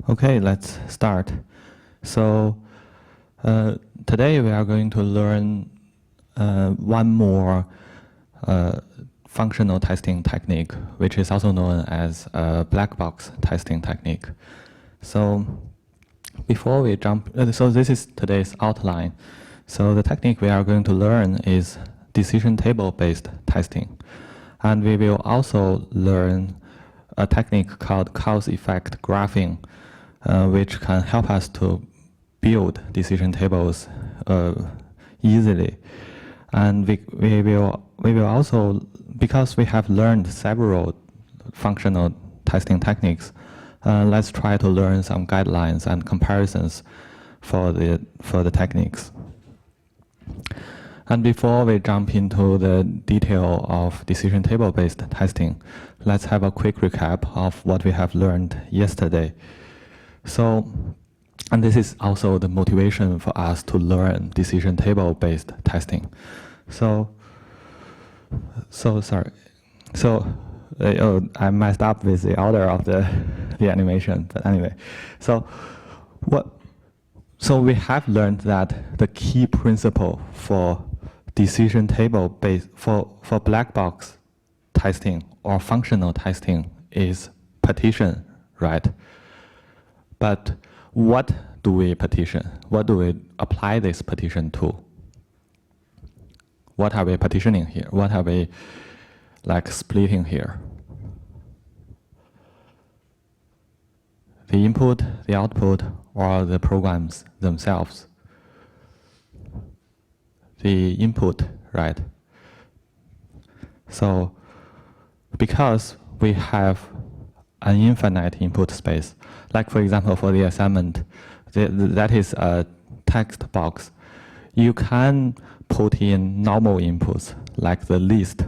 Okay, let's start. So today we are going to learn one more functional testing technique, which is also known as black box testing technique. So before we jump, so this is today's outline. So the technique we are going to learn is decision table based testing. And we will also learn a technique called cause effect graphing, which can help us to build decision tables easily. And we will also, because we have learned several functional testing techniques, let's try to learn some guidelines and comparisons for the techniques. And before we jump into the detail of decision table based testing, let's have a quick recap of what we have learned yesterday. So, and this is also the motivation for us to learn decision table based testing. So sorry. So I messed up with the order of the animation, but anyway. So we have learned that the key principle for decision table based for black box testing or functional testing is partition, right? But what do we partition? What do we apply this partition to? What are we partitioning here? What are we like splitting here? The input, the output, or the programs themselves? The input, right? So because we have an infinite input space, like for example for the assignment, that is a text box, you can put in normal inputs like the list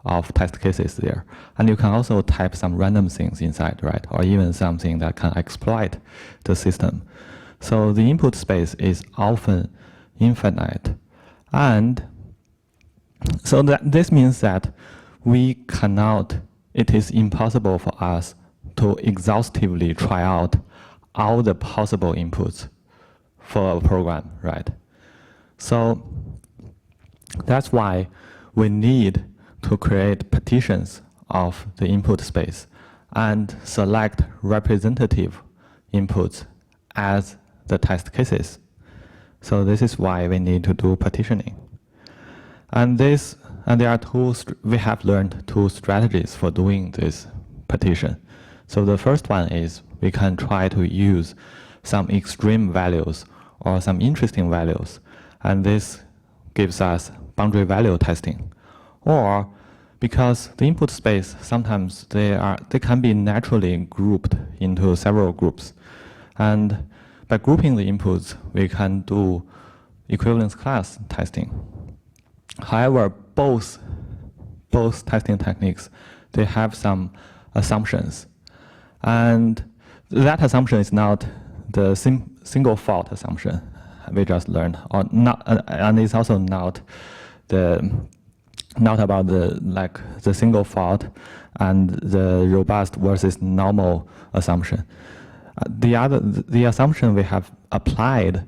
of test cases there, and you can also type some random things inside, right? Or even something that can exploit the system. So the input space is often infinite, and so this means that we cannot, it is impossible for us to exhaustively try out all the possible inputs for a program, right? So that's why we need to create partitions of the input space and select representative inputs as the test cases. So this is why we need to do partitioning. And there are we have learned two strategies for doing this partition. So the first one is we can try to use some extreme values or some interesting values, and this gives us boundary value testing. Or because the input space, sometimes they can be naturally grouped into several groups, and by grouping the inputs, we can do equivalence class testing. However, both testing techniques, they have some assumptions. And that assumption is not the single fault assumption we just learned, or not, and it's also not about the single fault and the robust versus normal assumption. The assumption we have applied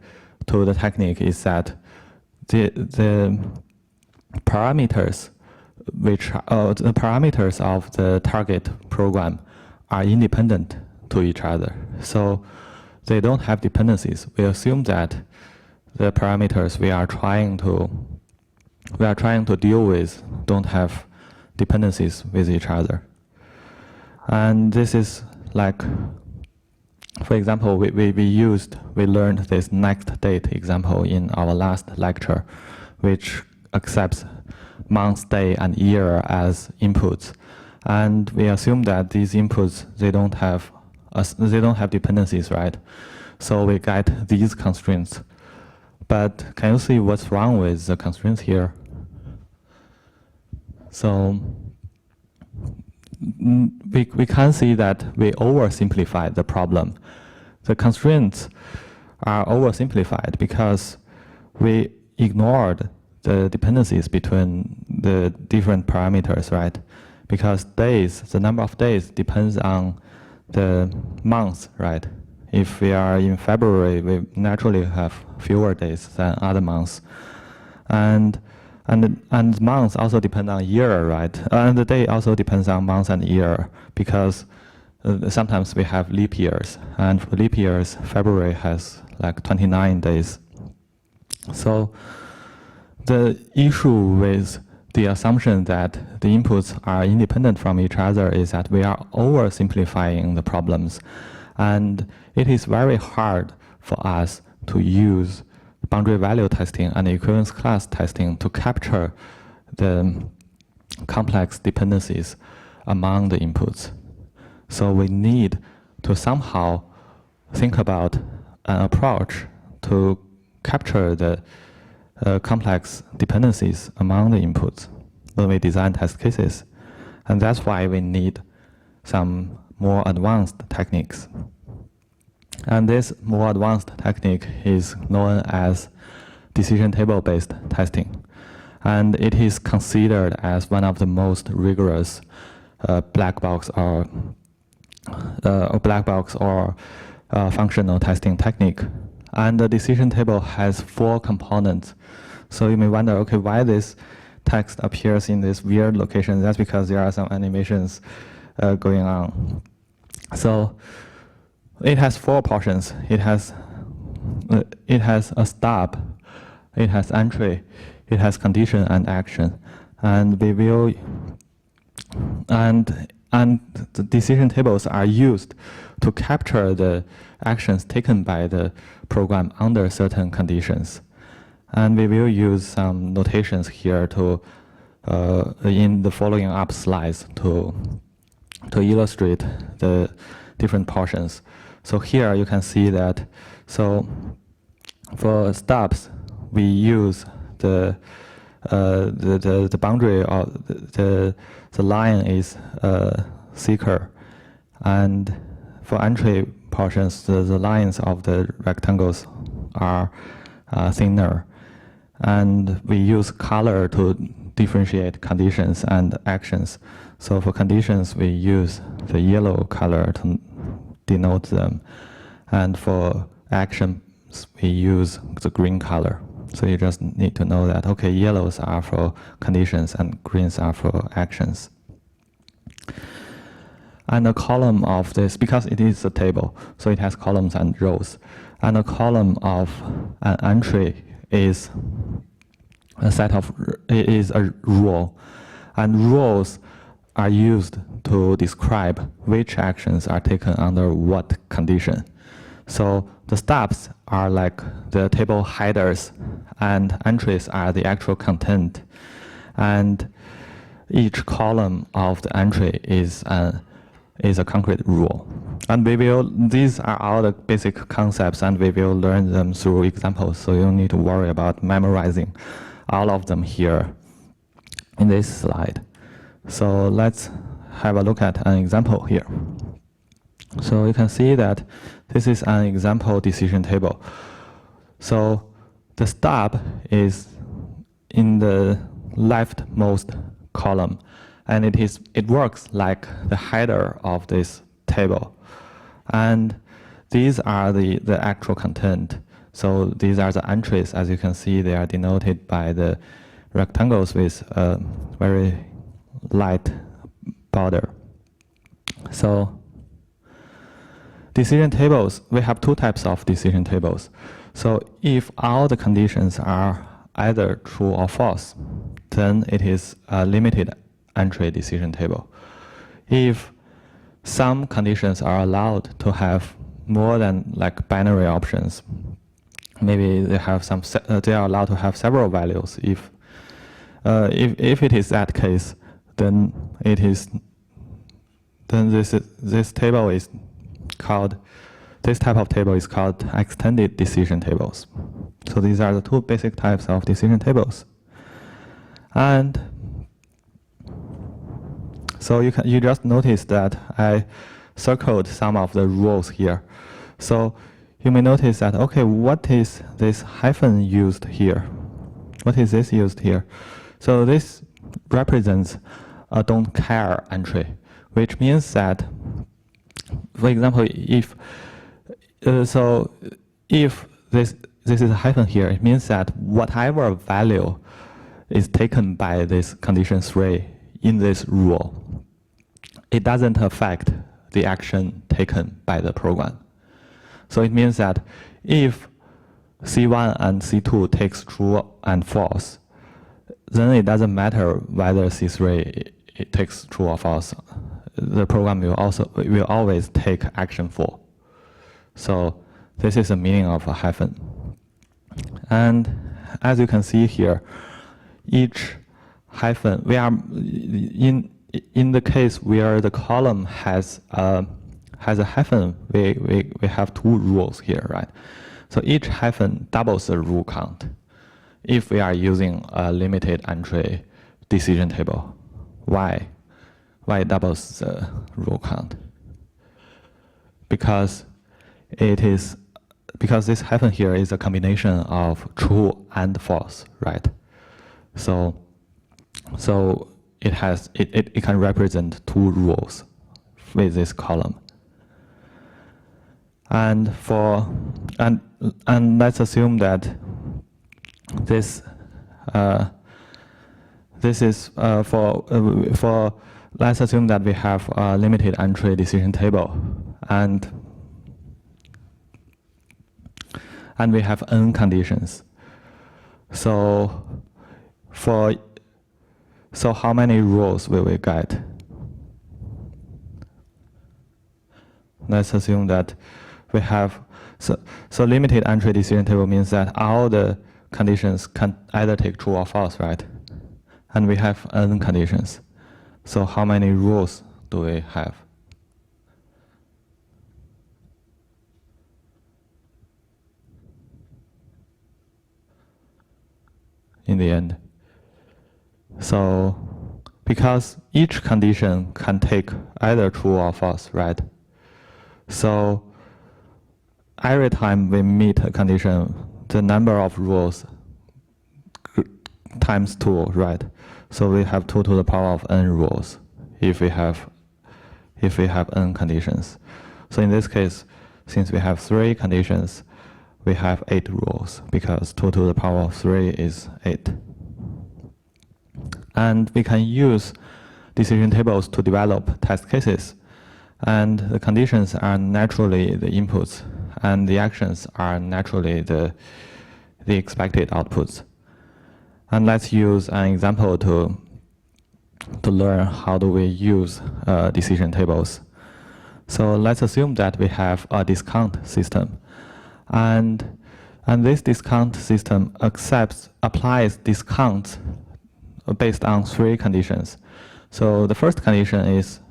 to the technique is that the parameters the parameters of the target program are independent to each other. So they don't have dependencies. We assume that the parameters we are trying to deal with don't have dependencies with each other. And this is like, for example, we learned this next date example in our last lecture, which accepts month, day, and year as inputs. And we assume that these inputs, they don't have dependencies, right? So we get these constraints. But can you see what's wrong with the constraints here? So we can see that we oversimplified the problem. The constraints are oversimplified because we ignored the dependencies between the different parameters, right? Because days, the number of days depends on the months, right? If we are in February, we naturally have fewer days than other months. And months also depend on year, right? And the day also depends on month and year, because sometimes we have leap years. And for leap years, February has like 29 days. So the issue with the assumption that the inputs are independent from each other is that we are oversimplifying the problems. And it is very hard for us to use boundary value testing and equivalence class testing to capture the complex dependencies among the inputs. So we need to somehow think about an approach to capture the complex dependencies among the inputs when we design test cases. And that's why we need some more advanced techniques. And this more advanced technique is known as decision table-based testing. And it is considered as one of the most rigorous black box or functional testing technique. And the decision table has 4 components. So you may wonder, okay, why this text appears in this weird location? That's because there are some animations going on. So it has 4 portions. It has a stop, it has entry, it has condition and action, and we will and the decision tables are used to capture the actions taken by the program under certain conditions. And we will use some notations here to in the following up slides to illustrate the different portions. So here you can see that, so for stops, we use the boundary of the line is thicker, and for entry portions, the lines of the rectangles are thinner, and we use color to differentiate conditions and actions. So for conditions, we use the yellow color to denote them, and for actions we use the green color. So you just need to know that, okay, yellows are for conditions and greens are for actions. And a column of this, because it is a table, so it has columns and rows, and a column of an entry is a rule, and rules are used to describe which actions are taken under what condition. So the stops are like the table headers, and entries are the actual content. And each column of the entry is a concrete rule. And these are all the basic concepts, and we will learn them through examples, so you don't need to worry about memorizing all of them here in this slide. So let's have a look at an example here. So you can see that this is an example decision table. So the stop is in the leftmost column, and it works like the header of this table. And these are the actual content. So these are the entries. As you can see, they are denoted by the rectangles with a very light border. So decision tables, we have 2 types of decision tables. So if all the conditions are either true or false, then it is a limited entry decision table. If some conditions are allowed to have more than like binary options, maybe they are allowed to have several values. If it is that case, then this table is called, this type of table is called extended decision tables. So these are the 2 basic types of decision tables. And so you just notice that I circled some of the rules here. So you may notice that, okay, what is this hyphen used here? what is this used here? So this represents a don't care entry, which means that, for example, if if this is a hyphen here, it means that whatever value is taken by this condition 3 in this rule, it doesn't affect the action taken by the program. So it means that if C1 and C2 takes true and false, then it doesn't matter whether C3 it takes true or false. The program will always take action 4. So this is the meaning of a hyphen. And as you can see here, each hyphen, we are in the case where the column has a hyphen, we have 2 rules here, right? So each hyphen doubles the rule count if we are using a limited entry decision table. Why? Why it doubles the rule count? Because this hyphen here is a combination of true and false, right? So it can represent 2 rules with this column. And let's assume that this is for let's assume that we have a limited entry decision table, and we have n conditions. So how many rules will we get? Let's assume that we have, so limited entry decision table means that all the conditions can either take true or false, right? And we have n conditions. So how many rules do we have? In the end. So because each condition can take either true or false, right? So every time we meet a condition, the number of rules times 2, right? So we have 2 to the power of n rules if we have n conditions. So in this case, since we have 3 conditions, we have 8 rules because 2 to the power of 3 is 8. And we can use decision tables to develop test cases. And the conditions are naturally the inputs, and the actions are naturally the expected outputs. And let's use an example to learn how do we use decision tables. So let's assume that we have a discount system, and this discount system applies discounts based on 3 conditions. So the first condition is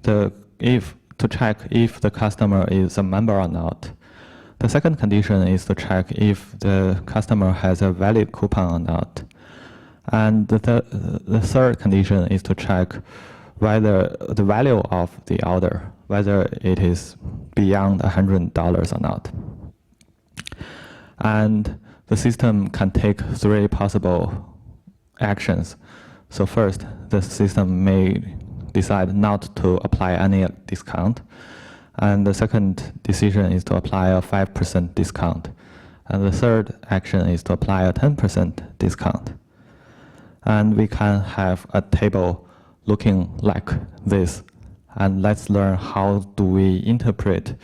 to check if the customer is a member or not. The second condition is to check if the customer has a valid coupon or not. And the third condition is to check whether the value of the order, whether it is beyond $100 or not. And the system can take 3 possible actions. So first, the system may decide not to apply any discount. And the second decision is to apply a 5% discount. And the third action is to apply a 10% discount. And we can have a table looking like this. And let's learn how do we interpret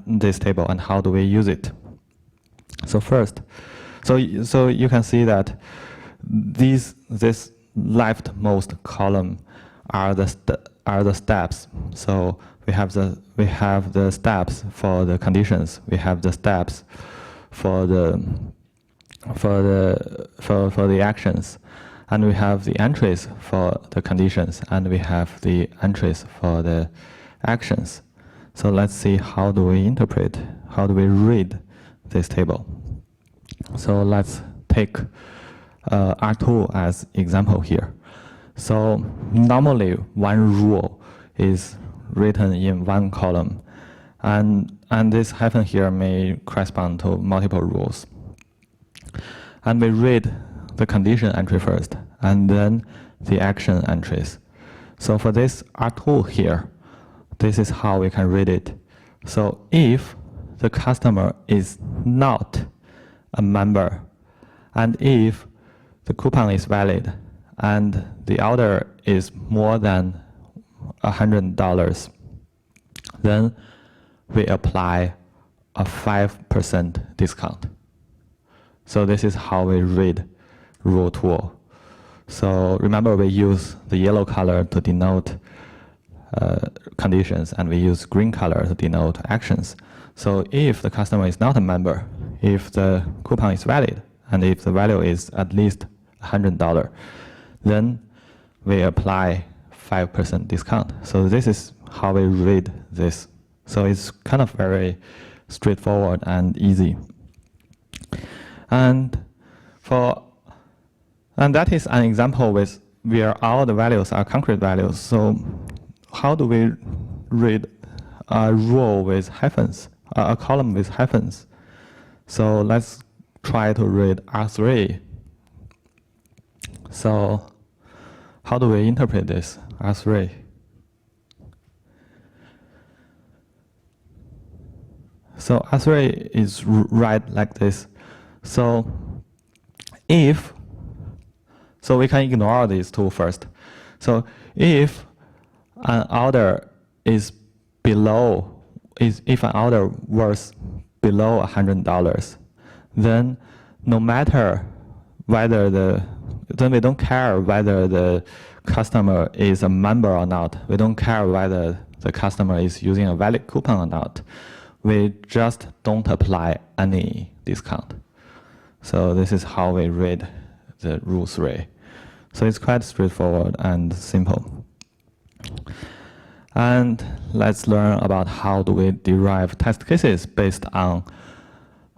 this table and how do we use it. So first, so you can see that this leftmost column are the steps. So we have the steps for the conditions. We have the steps for the actions, and we have the entries for the conditions, and we have the entries for the actions. So let's see how do we interpret, how do we read this table. So let's take R2 as example here. So normally 1 rule is written in 1 column, and this hyphen here may correspond to multiple rules. And we read the condition entry first, and then the action entries. So for this R2 here, this is how we can read it. So if the customer is not a member, and if the coupon is valid, and the order is more than $100, then we apply a 5% discount. So this is how we read rule 2. So remember, we use the yellow color to denote conditions, and we use green color to denote actions. So if the customer is not a member, if the coupon is valid, and if the value is at least $100, then we apply 5% discount. So this is how we read this. So it's kind of very straightforward and easy. And that is an example where all the values are concrete values. So how do we read a row with hyphens, a column with hyphens? So let's try to read R3. So how do we interpret this, R3? So R3 is right like this. So we can ignore these two first. So if an order is below, if an order worth below $100, then no matter whether then we don't care whether the customer is a member or not. We don't care whether the customer is using a valid coupon or not. We just don't apply any discount. So this is how we read the rule 3. So it's quite straightforward and simple. And let's learn about how do we derive test cases based on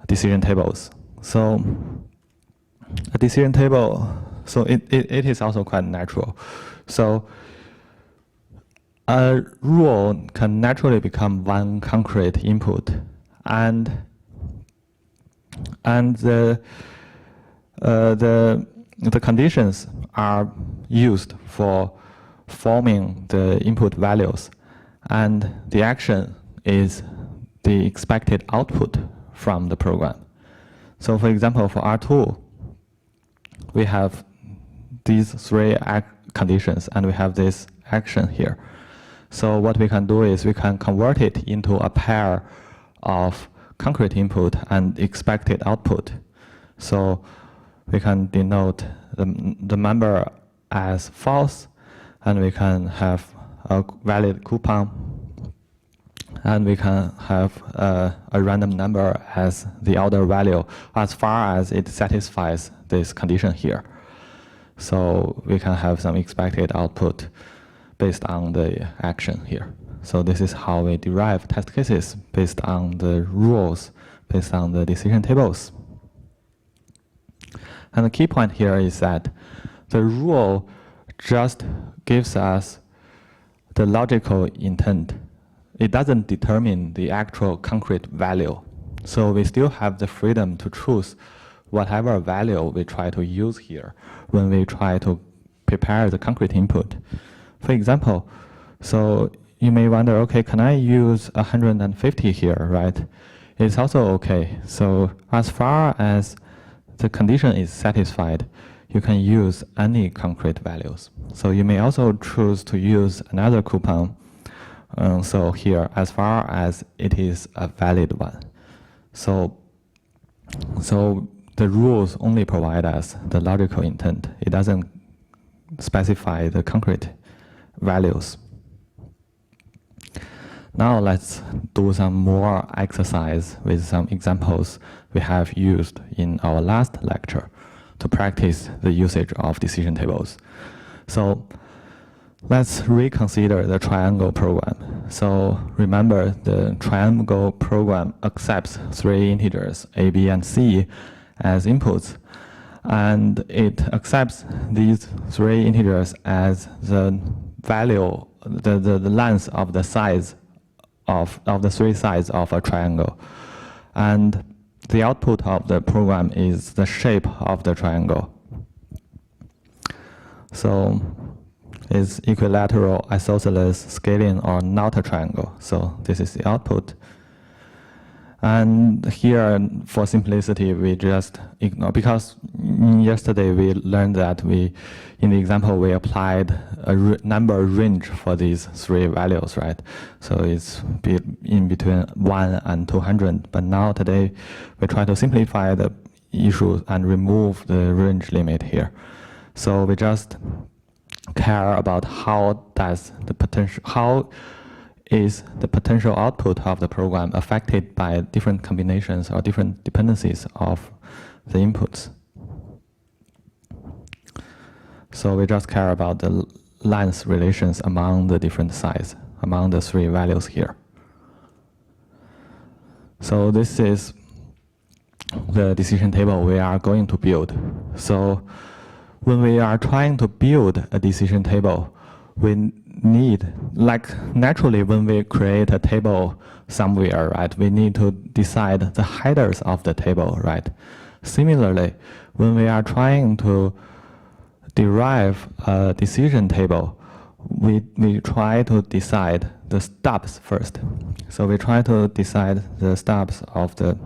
decision tables. So a decision table, so it is also quite natural. So a rule can naturally become one concrete input, and the conditions are used for forming the input values, and the action is the expected output from the program. So for example, for R2, we have these 3 conditions, and we have this action here. So what we can do is we can convert it into a pair of concrete input and expected output. So we can denote the member as false, and we can have a valid coupon, and we can have a random number as the order value as far as it satisfies this condition here. So we can have some expected output based on the action here. So this is how we derive test cases based on the rules, based on the decision tables. And the key point here is that the rule just gives us the logical intent. It doesn't determine the actual concrete value. So we still have the freedom to choose whatever value we try to use here when we try to prepare the concrete input. For example, so you may wonder, okay, can I use 150 here, right? It's also okay. So as far as the condition is satisfied, you can use any concrete values. So you may also choose to use another coupon. So here, as far as it is a valid one. So the rules only provide us the logical intent. It doesn't specify the concrete values. Now let's do some more exercise with some examples we have used in our last lecture to practice the usage of decision tables. So let's reconsider the triangle program. So remember, the triangle program accepts 3 integers, a, b, and c, as inputs. And it accepts these 3 integers as the value, the length of the size of the 3 sides of a triangle. And the output of the program is the shape of the triangle. So it's equilateral, isosceles, scaling, or not a triangle. So this is the output. And here, for simplicity, we just ignore, because yesterday we learned that in the example, we applied a number range for these three values, right? So it's in between 1 and 200. But now today, we try to simplify the issue and remove the range limit here. So we just care about how is the potential output of the program affected by different combinations or different dependencies of the inputs. So we just care about the length relations among the different size, among the three values here. So this is the decision table we are going to build. So when we are trying to build a decision table, we need, like naturally when we create a table somewhere, right, we need to decide the headers of the table, right? Similarly, when we are trying to derive a decision table, we try to decide the stubs first. So we try to decide the stubs of the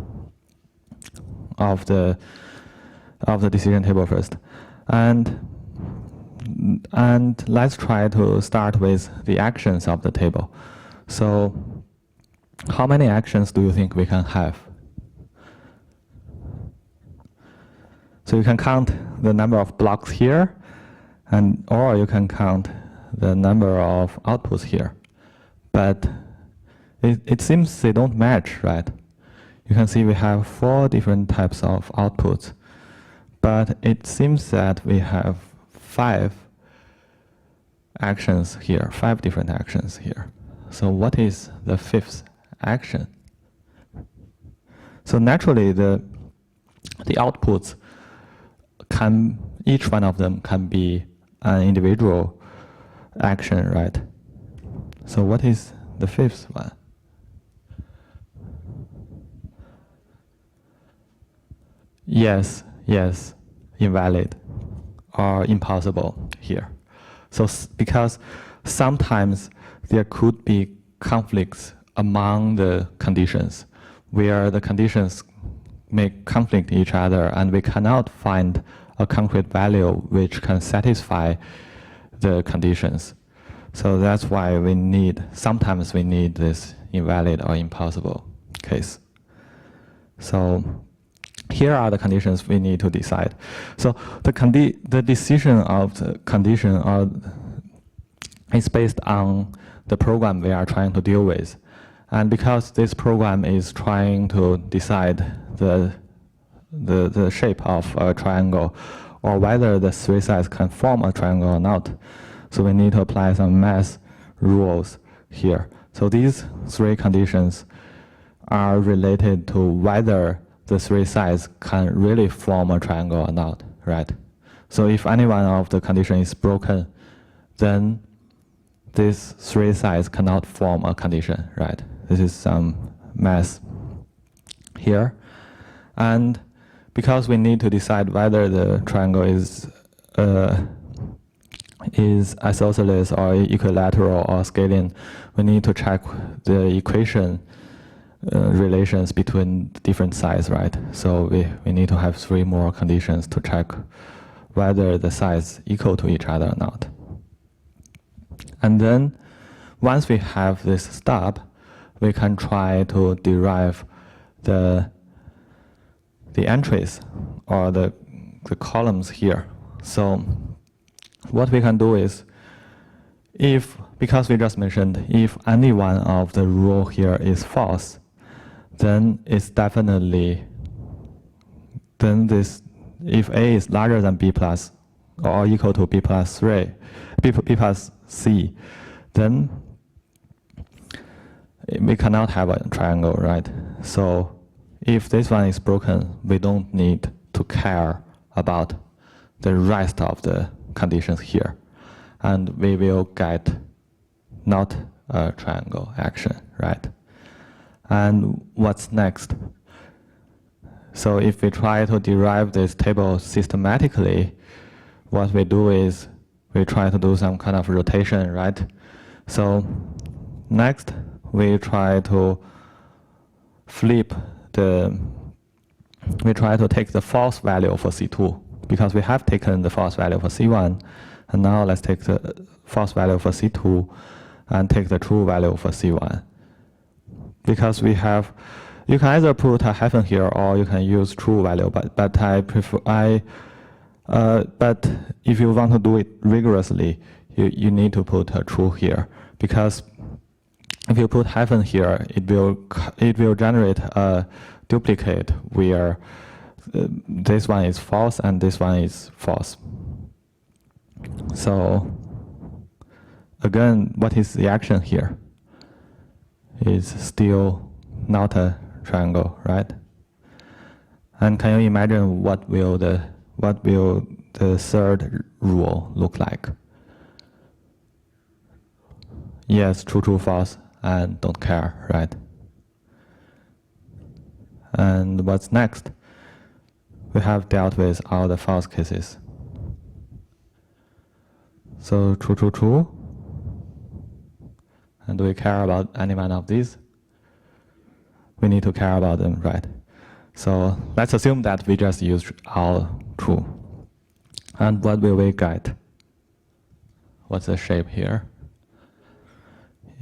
decision table first. And let's try to start with the actions of the table. So how many actions do you think we can have? So you can count the number of blocks here, or you can count the number of outputs here. But it seems they don't match, right? You can see we have 4 different types of outputs. But it seems that we have 5 actions here, 5 different actions here. So what is the 5th action? So naturally the outputs each one of them can be an individual action, right? So what is the 5th one? Yes, invalid or impossible here. So because sometimes there could be conflicts among the conditions where the conditions may conflict each other and we cannot find a concrete value which can satisfy the conditions. So that's why sometimes we need this invalid or impossible case. So here are the conditions we need to decide. So the decision of the condition is based on the program we are trying to deal with. And because this program is trying to decide the shape of a triangle or whether the 3 sides can form a triangle or not, so we need to apply some math rules here. So these 3 conditions are related to whether the 3 sides can really form a triangle or not, right? So if any one of the condition is broken, then these 3 sides cannot form a condition, right? This is some math here. And because we need to decide whether the triangle is isosceles or equilateral or scaling, we need to check the equation relations between different sides, right? So we need to have 3 more conditions to check whether the sides equal to each other or not. And then once we have this stub, we can try to derive the entries or the columns here. So what we can do is, because we just mentioned, if any one of the rule here is false, then it's definitely, if A is larger than B plus or equal to B plus C, then we cannot have a triangle, right? So if this one is broken, we don't need to care about the rest of the conditions here. And we will get not a triangle action, right? And what's next? So if we try to derive this table systematically, what we do is we try to do some kind of rotation, right? So next, we try to take the false value for C2, because we have taken the false value for C1, and now let's take the false value for C2 and take the true value for C1. Because you can either put a hyphen here or you can use true value, but if you want to do it rigorously, you need to put a true here, because if you put hyphen here, it will generate a duplicate where this one is false and this one is false. So again, what is the action here? It's still not a triangle, right? And can you imagine what will the third rule look like? Yes, true, true, false, and don't care, right? And what's next? We have dealt with all the false cases. So true, true, true. And do we care about any one of these? We need to care about them, right? So let's assume that we just use all true. And what will we get? What's the shape here?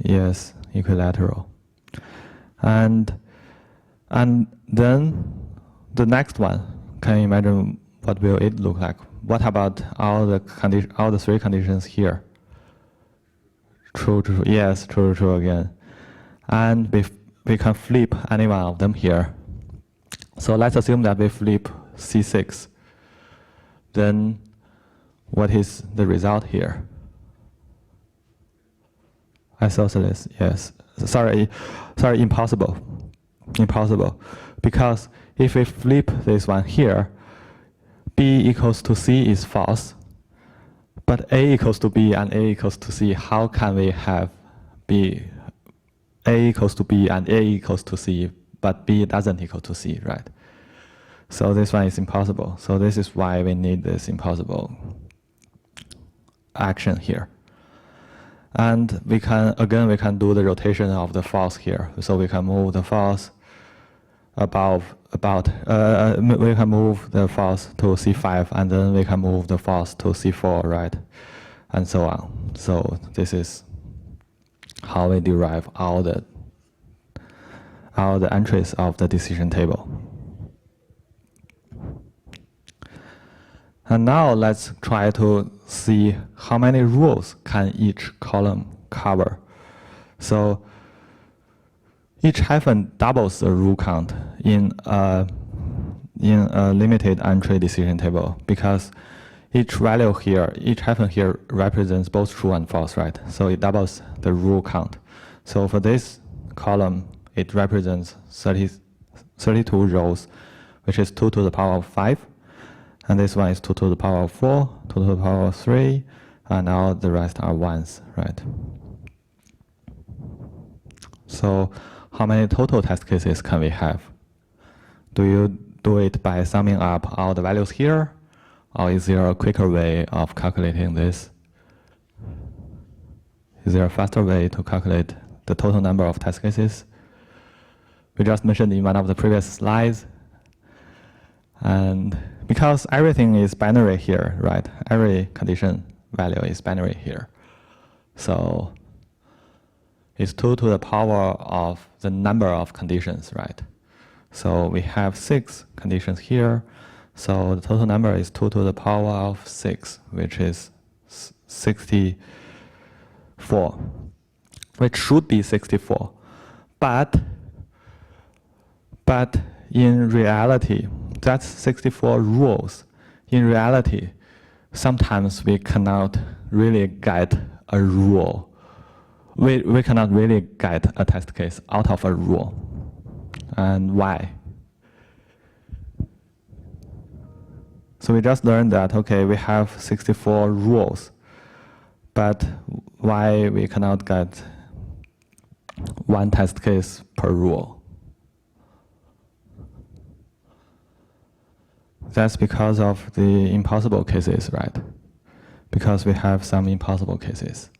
Yes, equilateral. And then the next one, can you imagine what will it look like? What about all the three conditions here? True, true, yes, true, true again. And we can flip any one of them here. So let's assume that we flip C6. Then what is the result here? Isosceles, yes. Sorry, impossible. Impossible. Because if we flip this one here, B equals to C is false, but A equals to B and A equals to C. How can we have A equals to B and A equals to C, but B doesn't equal to C, right? So this one is impossible. So this is why we need this impossible action here. And we can do the rotation of the false here. So we can move the false we can move the false to C5, and then we can move the false to C4, right? And so on. So this is how we derive all the entries of the decision table. And now let's try to see how many rules can each column cover. So each hyphen doubles the rule count in a limited entry decision table, because each value here, each hyphen here represents both true and false, right? So it doubles the rule count. So for this column, it represents 32 rows, which is 2 to the power of 5. And this one is 2 to the power of 4, 2 to the power of 3, and now the rest are ones, right? So how many total test cases can we have? Do you do it by summing up all the values here? Or is there a quicker way of calculating this? Is there a faster way to calculate the total number of test cases? We just mentioned in one of the previous slides. And because everything is binary here, right? Every condition value is binary here. So it's 2 to the power of the number of conditions, right? So we have 6 conditions here. So the total number is 2 to the power of 6, which is 64, which should be 64. But in reality, that's 64 rules. In reality, sometimes we cannot really get a rule. We cannot really get a test case out of a rule. And why? So we just learned that, okay, we have 64 rules, but why we cannot get one test case per rule? That's because of the impossible cases, right? because we have some impossible cases.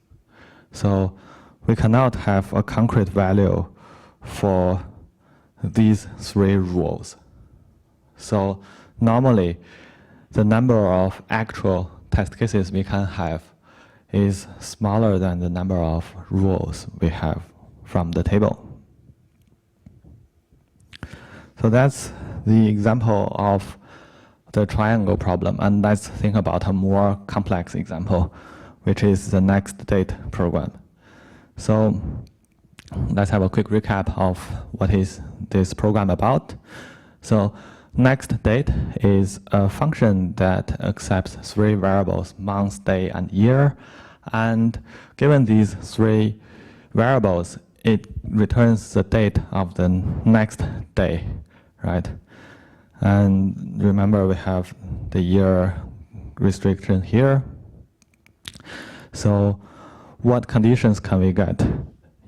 So we cannot have a concrete value for these three rules. So normally, the number of actual test cases we can have is smaller than the number of rules we have from the table. So that's the example of the triangle problem. And let's think about a more complex example, which is the next date program. So let's have a quick recap of what is this program about. So next date is a function that accepts three variables, month, day, and year. And given these three variables, it returns the date of the next day, right? And remember, we have the year restriction here. So what conditions can we get?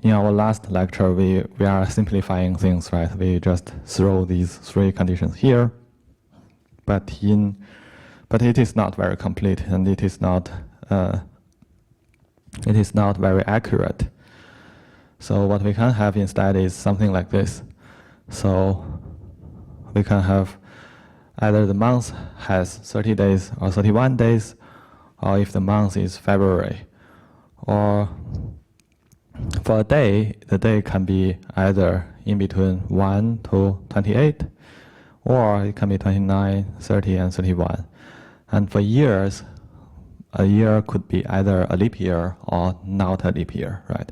In our last lecture, we are simplifying things, right? We just throw these three conditions here, but it is not very complete, and it is not very accurate. So what we can have instead is something like this. So we can have either the month has 30 days or 31 days, or if the month is February, or for a day, the day can be either in between 1 to 28, or it can be 29, 30, and 31. And for years, a year could be either a leap year or not a leap year, right?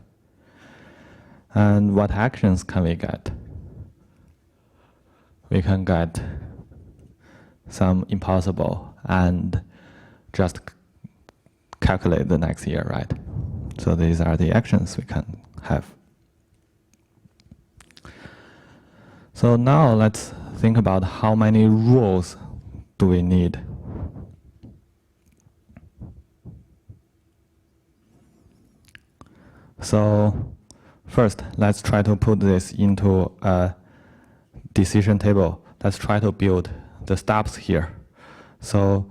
And what actions can we get? We can get some impossible and just calculate the next year, right? So these are the actions we can have. So now let's think about how many rules do we need. So first, let's try to put this into a decision table. Let's try to build the steps here. So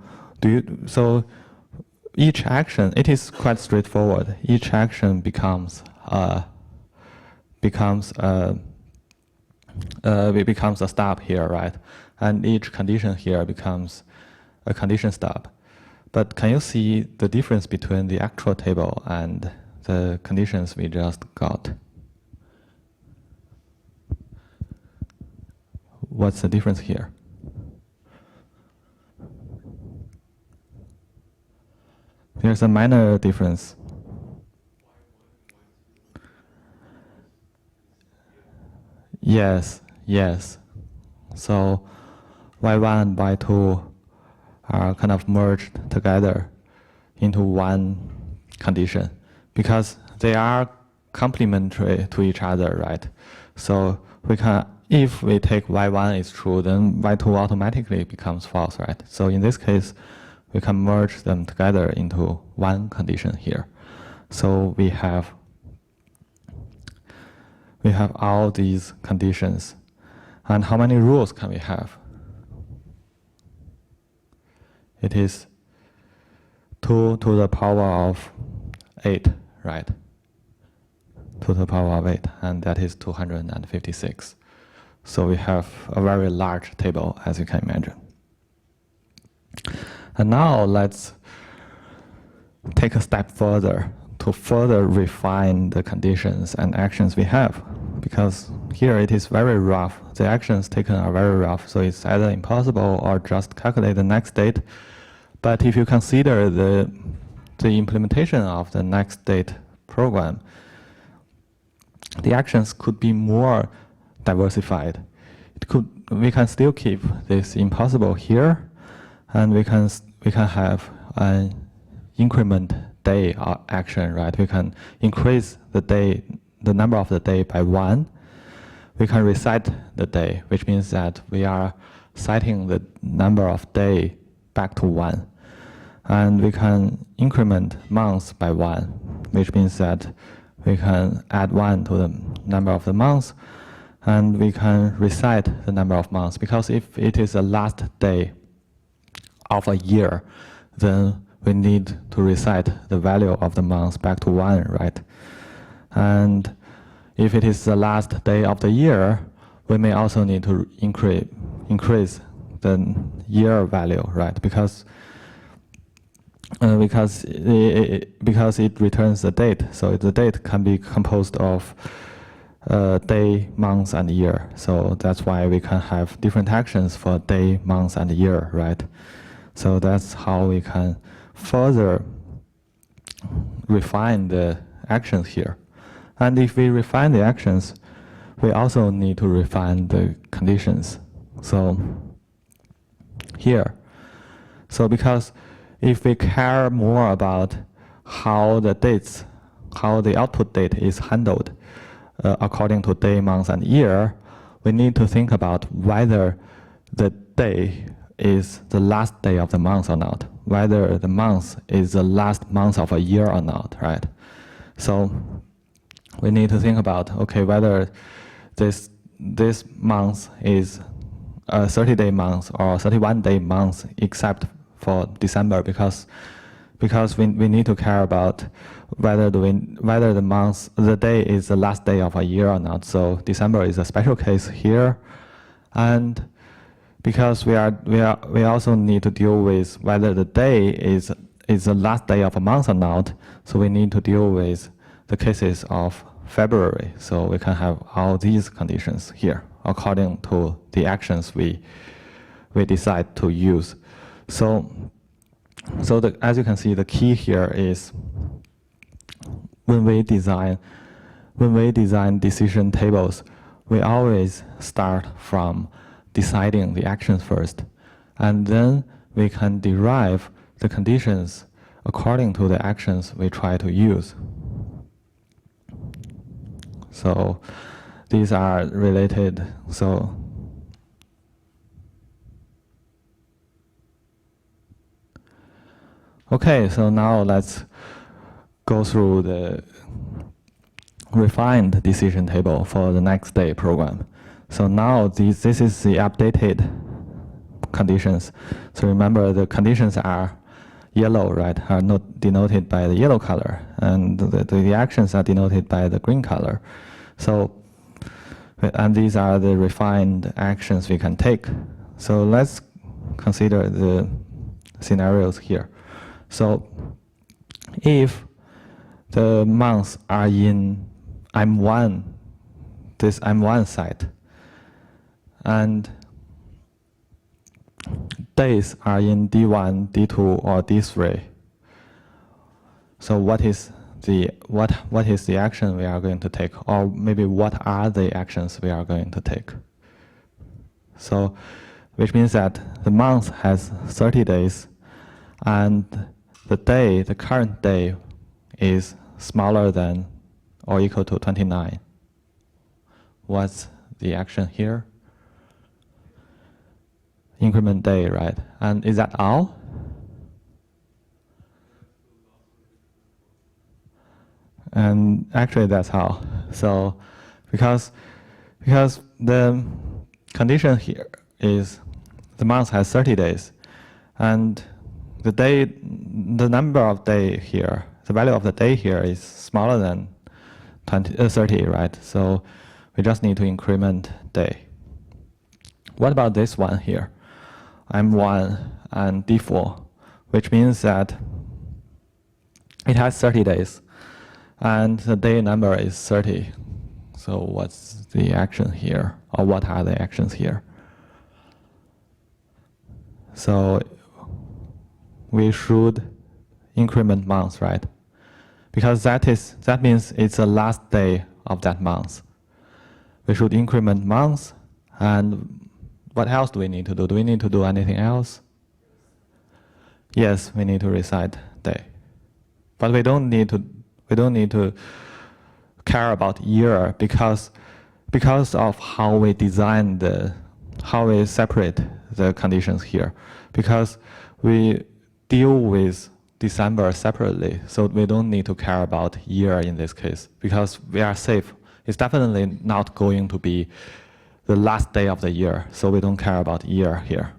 each action, it is quite straightforward. Each action becomes a step here, right? And each condition here becomes a condition step. But can you see the difference between the actual table and the conditions we just got? What's the difference here? There's a minor difference. Yes. So y1 and y2 are kind of merged together into one condition because they are complementary to each other, right? So we can, if we take y1 is true, then y2 automatically becomes false, right? So in this case, we can merge them together into one condition here. So we have all these conditions. And how many rules can we have? It is 2 to the power of 8, right? 2 to the power of 8, and that is 256. So we have a very large table, as you can imagine. And now let's take a step further to further refine the conditions and actions we have. Because here it is very rough. The actions taken are very rough, so it's either impossible or just calculate the next date. But if you consider the implementation of the next date program, the actions could be more diversified. We can still keep this impossible here, and we can have an increment day action, right? We can increase the number of the day by 1. We can reset the day, which means that we are setting the number of day back to 1. And we can increment months by 1, which means that we can add 1 to the number of the months, and we can reset the number of months. Because if it is the last day of a year, then we need to reset the value of the month back to 1, right? And if it is the last day of the year, we may also need to increase the year value, right? Because it returns the date. So the date can be composed of day, month, and year. So that's why we can have different actions for day, month, and year, right? So that's how we can further refine the actions here. And if we refine the actions, we also need to refine the conditions. So here, so because if we care more about how the output date is handled according to day, month, and year, we need to think about whether the day is the last day of the month or not, whether the month is the last month of a year or not, right? So we need to think about, okay, whether this month is a 30-day month or 31-day month, except for December, because we need to care about whether the day is the last day of a year or not. So December is a special case here, and because we also need to deal with whether the day is the last day of a month or not. So we need to deal with the cases of February. So we can have all these conditions here according to the actions we decide to use. So as you can see, the key here is when we design decision tables, we always start from deciding the actions first, and then we can derive the conditions according to the actions we try to use. So these are related. So okay, so now let's go through the refined decision table for the next day program. So now this is the updated conditions. So remember, the conditions are yellow, right? Are not denoted by the yellow color, and the actions are denoted by the green color. So, and these are the refined actions we can take. So let's consider the scenarios here. So if the months are in M1, this M1 site, and days are in D1, D2, or D3, so what is the action we are going to take, or maybe what are the actions we are going to take? So, which means that the month has 30 days, and the current day is smaller than or equal to 29. What's the action here? Increment day, right? And is that all? And actually that's all. So because the condition here is the month has 30 days, and the number of day here, the value of the day here is smaller than 30, right? So we just need to increment day. What about this one here? M1 and D4, which means that it has 30 days, and the day number is 30. So what's the action here, or what are the actions here? So we should increment months, right? Because that means it's the last day of that month. We should increment months, and what else do we need to do? Do we need to do anything else? Yes, we need to reset day, but we don't need to care about year because of how we how we separate the conditions here. Because we deal with December separately, so we don't need to care about year in this case because we are safe. It's definitely not going to be the last day of the year, so we don't care about year here.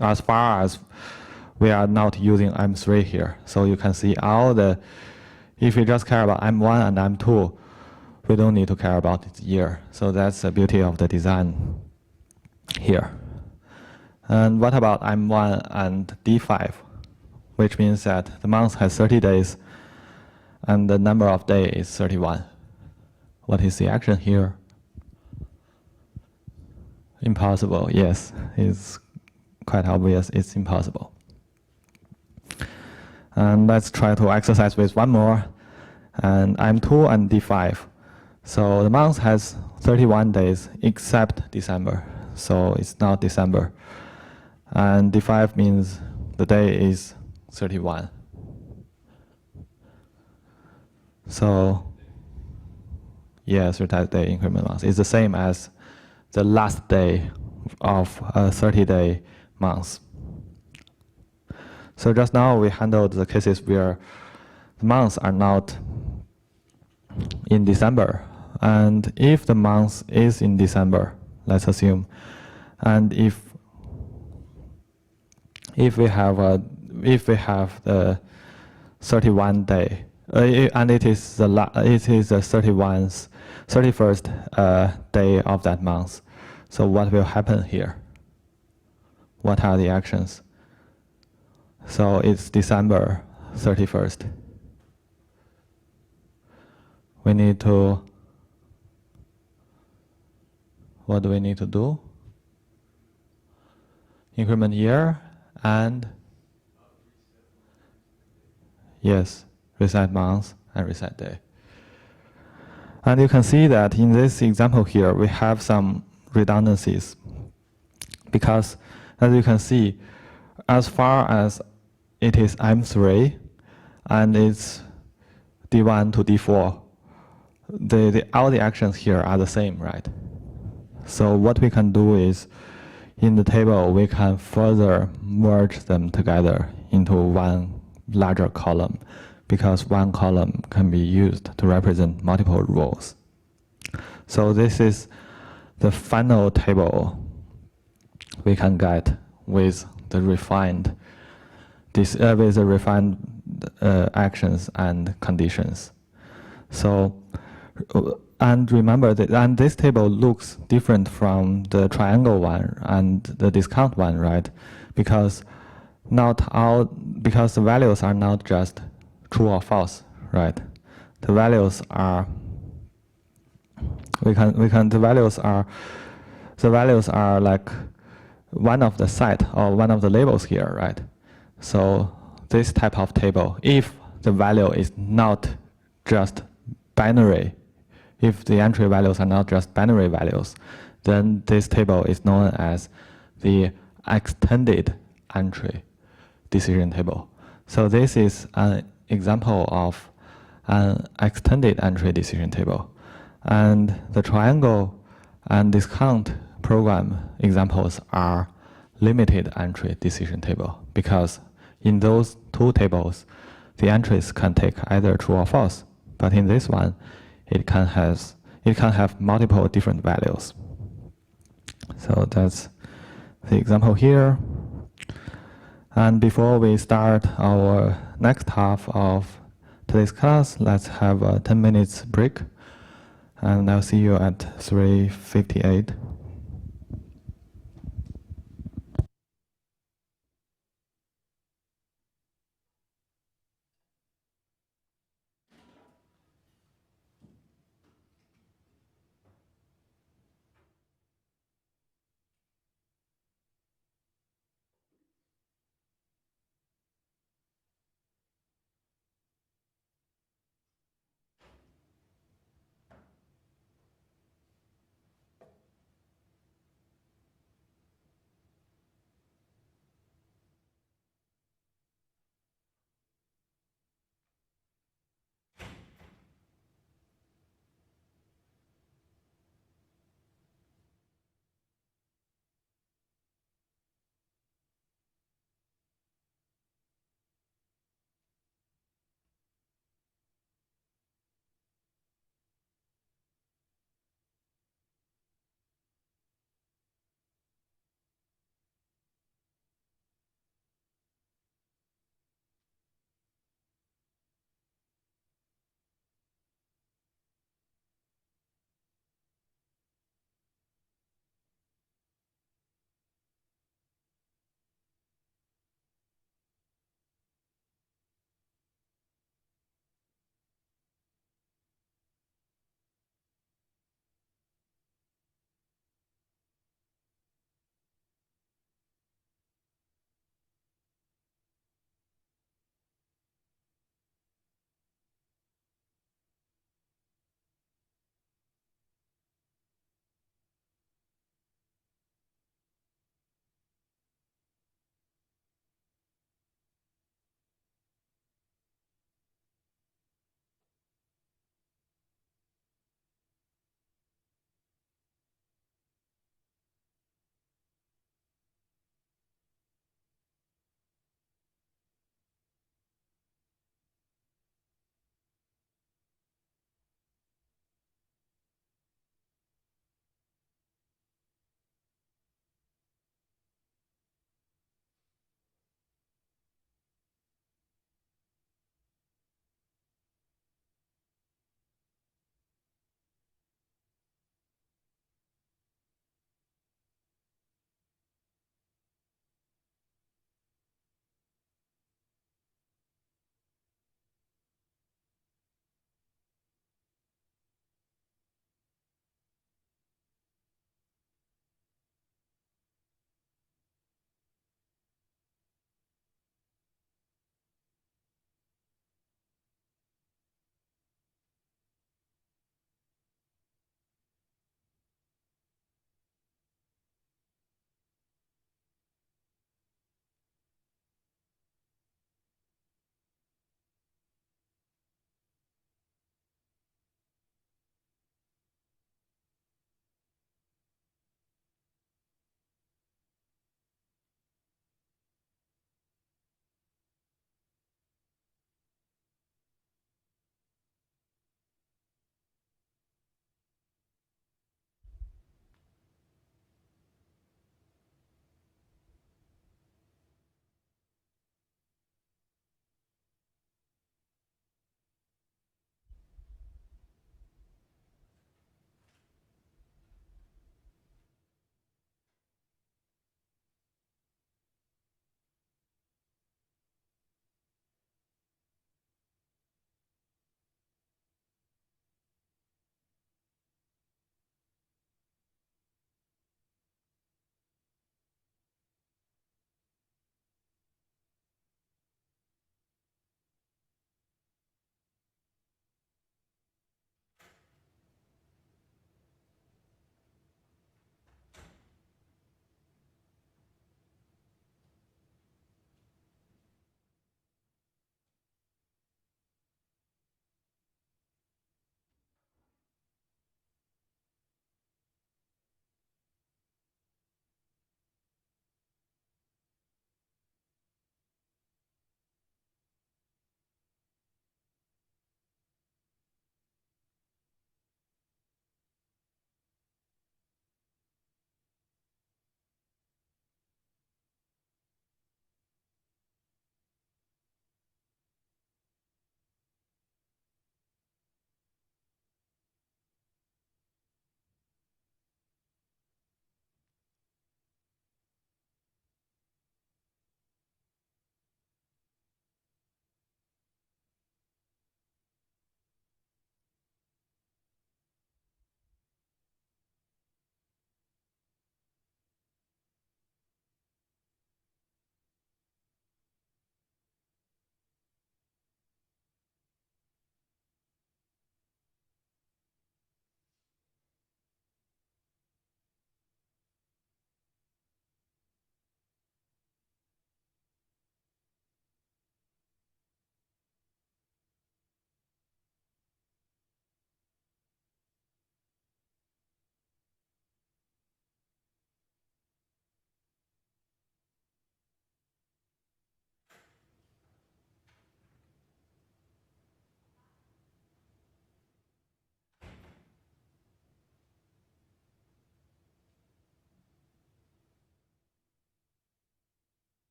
As far as we are not using M3 here. So you can see all the, if we just care about M1 and M2, we don't need to care about its year. So that's the beauty of the design here. And what about M1 and D5, which means that the month has 30 days and the number of days is 31. What is the action here? Impossible, yes. It's quite obvious it's impossible. And let's try to exercise with one more. And M2 and D5. So the month has 31 days except December. So it's not December. And D5 means the day is 31. So yes, retired day increment month is the same as the last day of a 30-day month. So just now we handled the cases where the months are not in December. And if the month is in December, let's assume, and if we have the 31 day, and it is the 31st day of that month. So what will happen here? What are the actions? So it's December 31st. We need to, what do we need to do? Increment year and, yes, reset month and reset day. And you can see that in this example here, we have some redundancies. Because, as you can see, as far as it is M3, and it's D1 to D4, all the actions here are the same, right? So what we can do is, in the table, we can further merge them together into one larger column, because one column can be used to represent multiple rows. So this is the final table we can get with the refined actions and conditions. So, and remember that, and this table looks different from the triangle one and the discount one, right? Because because the values are not just true or false, right? The values are, the values are like one of the set or one of the labels here, right? So this type of table, if the value is not just binary, if the entry values are not just binary values, then this table is known as the extended entry decision table. So this is an example of an extended entry decision table. And the triangle and discount program examples are limited entry decision table, because in those two tables, the entries can take either true or false. But in this one, it can have multiple different values. So that's the example here. And before we start our next half of today's class, let's have a 10 minutes break. And I'll see you at 3:58.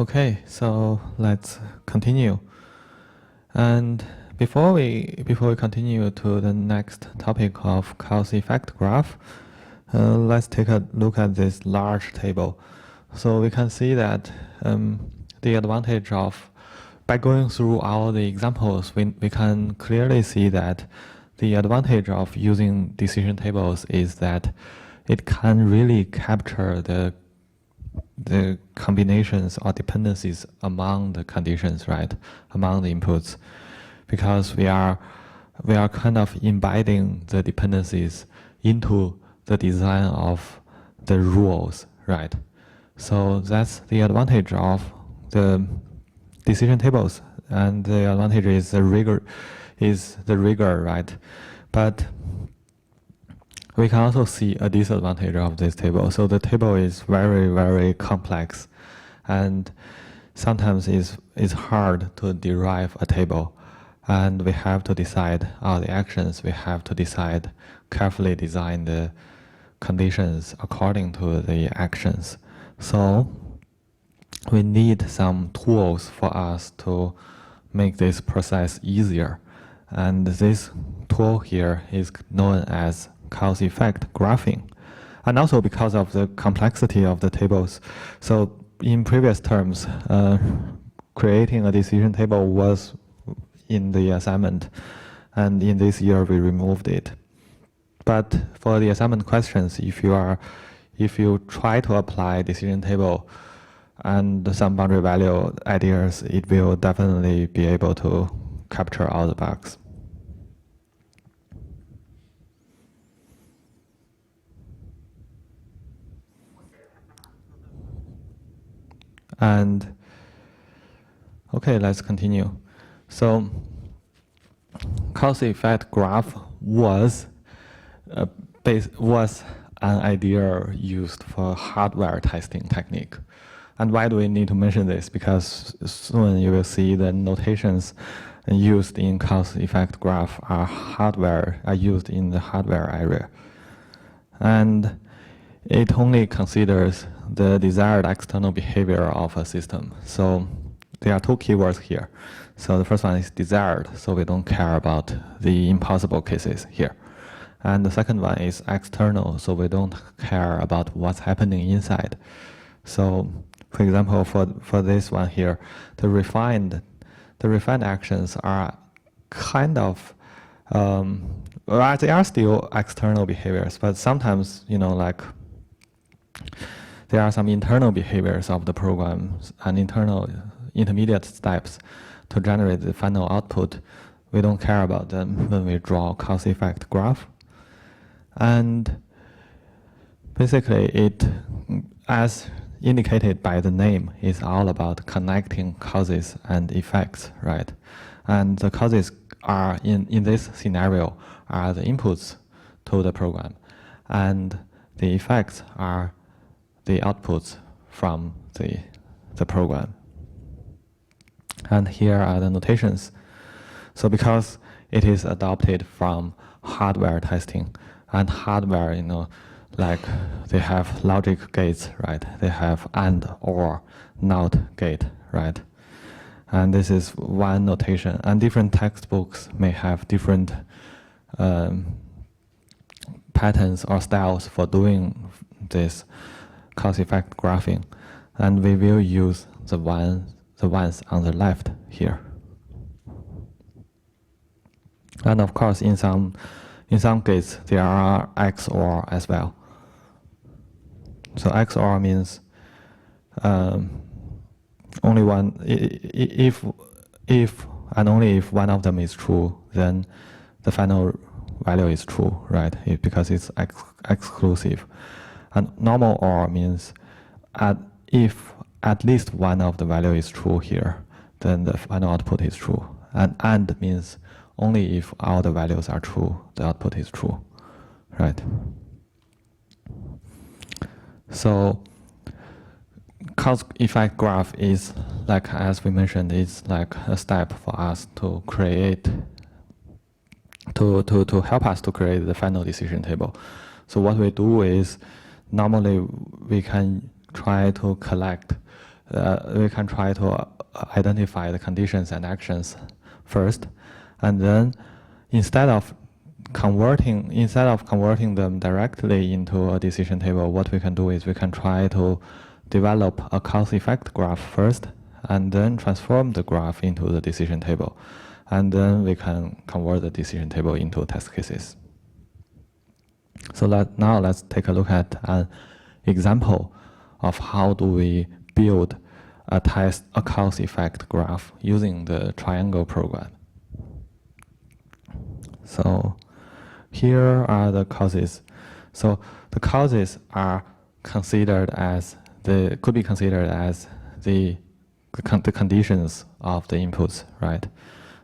Okay, so let's continue. And before we continue to the next topic of cause effect graph, let's take a look at this large table. So we can see that the advantage of, by going through all the examples, we can clearly see that the advantage of using decision tables is that it can really capture the combinations or dependencies among the conditions, right? Among the inputs, because we are kind of embedding the dependencies into the design of the rules, right? So that's the advantage of the decision tables, and the advantage is the rigor, right? But we can also see a disadvantage of this table. So the table is very, very complex, and sometimes it's hard to derive a table, and we have to decide all the actions. We have to decide, carefully design the conditions according to the actions. So we need some tools for us to make this process easier. And this tool here is known as cause-effect graphing. And also because of the complexity of the tables. So in previous terms, creating a decision table was in the assignment. And in this year, we removed it. But for the assignment questions, if you try to apply decision table and some boundary value ideas, it will definitely be able to capture all the bugs. And okay, let's continue. So cause-effect graph was an idea used for hardware testing technique. And why do we need to mention this? Because soon you will see the notations used in cause-effect graph are used in the hardware area. And it only considers the desired external behavior of a system. So there are two keywords here. So the first one is desired, so we don't care about the impossible cases here. And the second one is external, so we don't care about what's happening inside. So for example, for this one here, the refined actions are kind of, well, they are still external behaviors, but sometimes, like, there are some internal behaviors of the programs and internal intermediate steps to generate the final output. We don't care about them when we draw cause-effect graph. And basically it, as indicated by the name, is all about connecting causes and effects, right? And the causes are, in this scenario, are the inputs to the program. And the effects are the outputs from the program. And here are the notations. So because it is adopted from hardware testing, and hardware, like they have logic gates, right? They have AND or NOT gate, right? And this is one notation. And different textbooks may have different patterns or styles for doing this cause-effect graphing. And we will use the ones on the left here. And of course, in some cases, there are XOR as well. So XOR means only one, if and only if one of them is true, then the final value is true, right? Because it's exclusive. And normal OR means if at least one of the value is true here, then the final output is true. And AND means only if all the values are true, the output is true, right? So cause-effect graph is, like, as we mentioned, it's like a step for us to create, to help us to create the final decision table. So what we do is, normally we can try to collect we can try to identify the conditions and actions first, and then instead of converting them directly into a decision table, what we can do is we can try to develop a cause-effect graph first, and then transform the graph into the decision table, and then we can convert the decision table into test cases. So now let's take a look at an example of how do we build a cause-effect graph using the triangle program. So here are the causes. So the causes are considered as could be considered as the conditions of the inputs, right?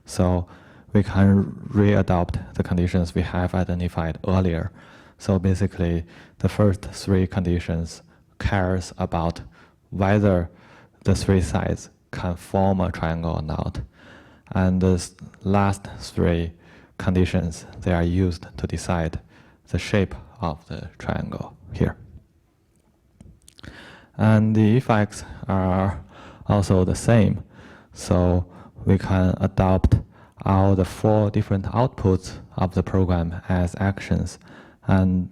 So we can readopt the conditions we have identified earlier. So basically, the first three conditions cares about whether the three sides can form a triangle or not. And the last three conditions, they are used to decide the shape of the triangle here. And the effects are also the same. So we can adopt all the 4 different outputs of the program as actions. And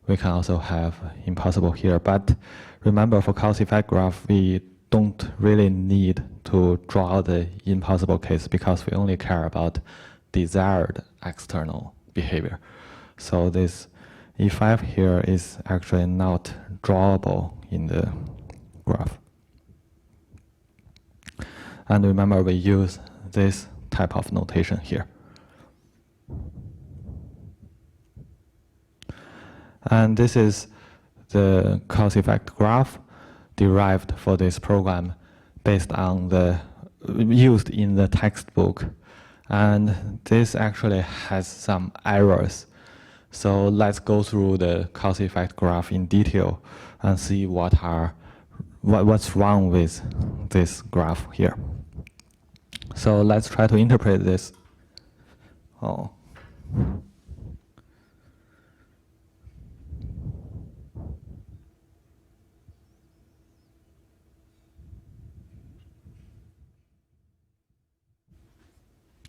we can also have impossible here. But remember, for cause-effect graph, we don't really need to draw the impossible case because we only care about desired external behavior. So this E5 here is actually not drawable in the graph. And remember, we use this type of notation here. And this is the cause-effect graph derived for this program based on the used in the textbook. And this actually has some errors. So let's go through the cause-effect graph in detail and see what's wrong with this graph here. So let's try to interpret this. Oh.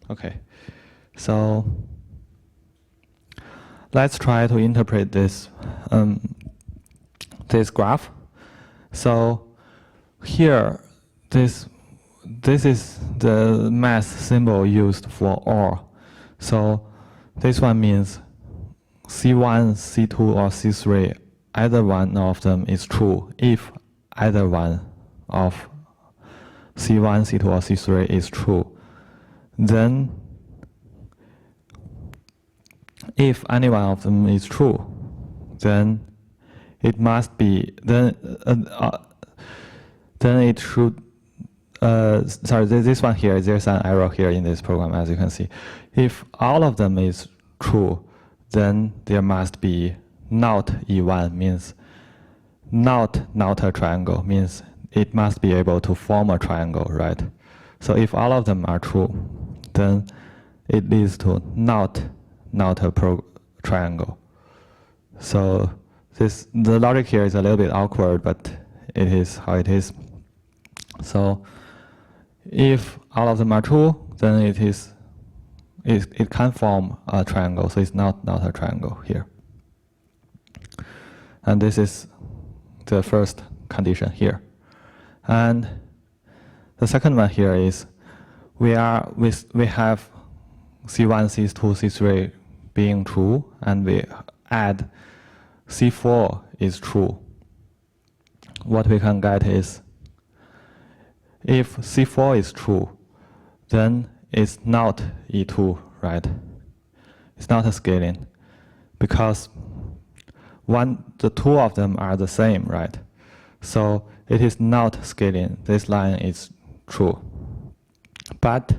Okay, so let's try to interpret this this graph. So here, this is the math symbol used for OR. So this one means C1, C2, or C3, either one of them is true if either one of C1, C2, or C3 is true. Then, if any one of them is true, then it must be then it should. Sorry, this one here. There's an error here in this program, as you can see. If all of them is true, then there must be not E1, means not a triangle, means it must be able to form a triangle, right? So if all of them are true, then it leads to not a triangle. So the logic here is a little bit awkward, but it is how it is. So if all of them are true, then it can form a triangle. So it's not a triangle here. And this is the first condition here. And the second one here is we have C1, C2, C3 being true, and we add C4 is true. What we can get is if C4 is true, then it's not E2, right? It's not a scaling because the two of them are the same, right? So it is not scaling. This line is true. But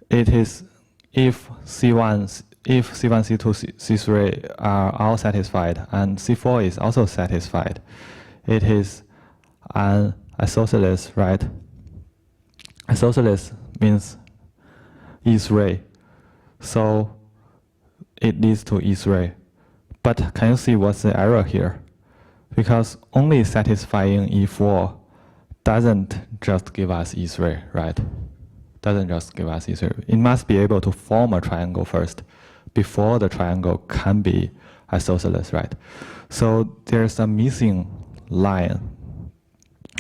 it is if C1, C2, C3 are all satisfied and C4 is also satisfied, it is an isosceles, right? Isosceles means E3. So it leads to E3. But can you see what's the error here? because only satisfying E4 doesn't just give us E3, right? Doesn't just give us E3. It must be able to form a triangle first before the triangle can be isosceles, right? So there's a missing line.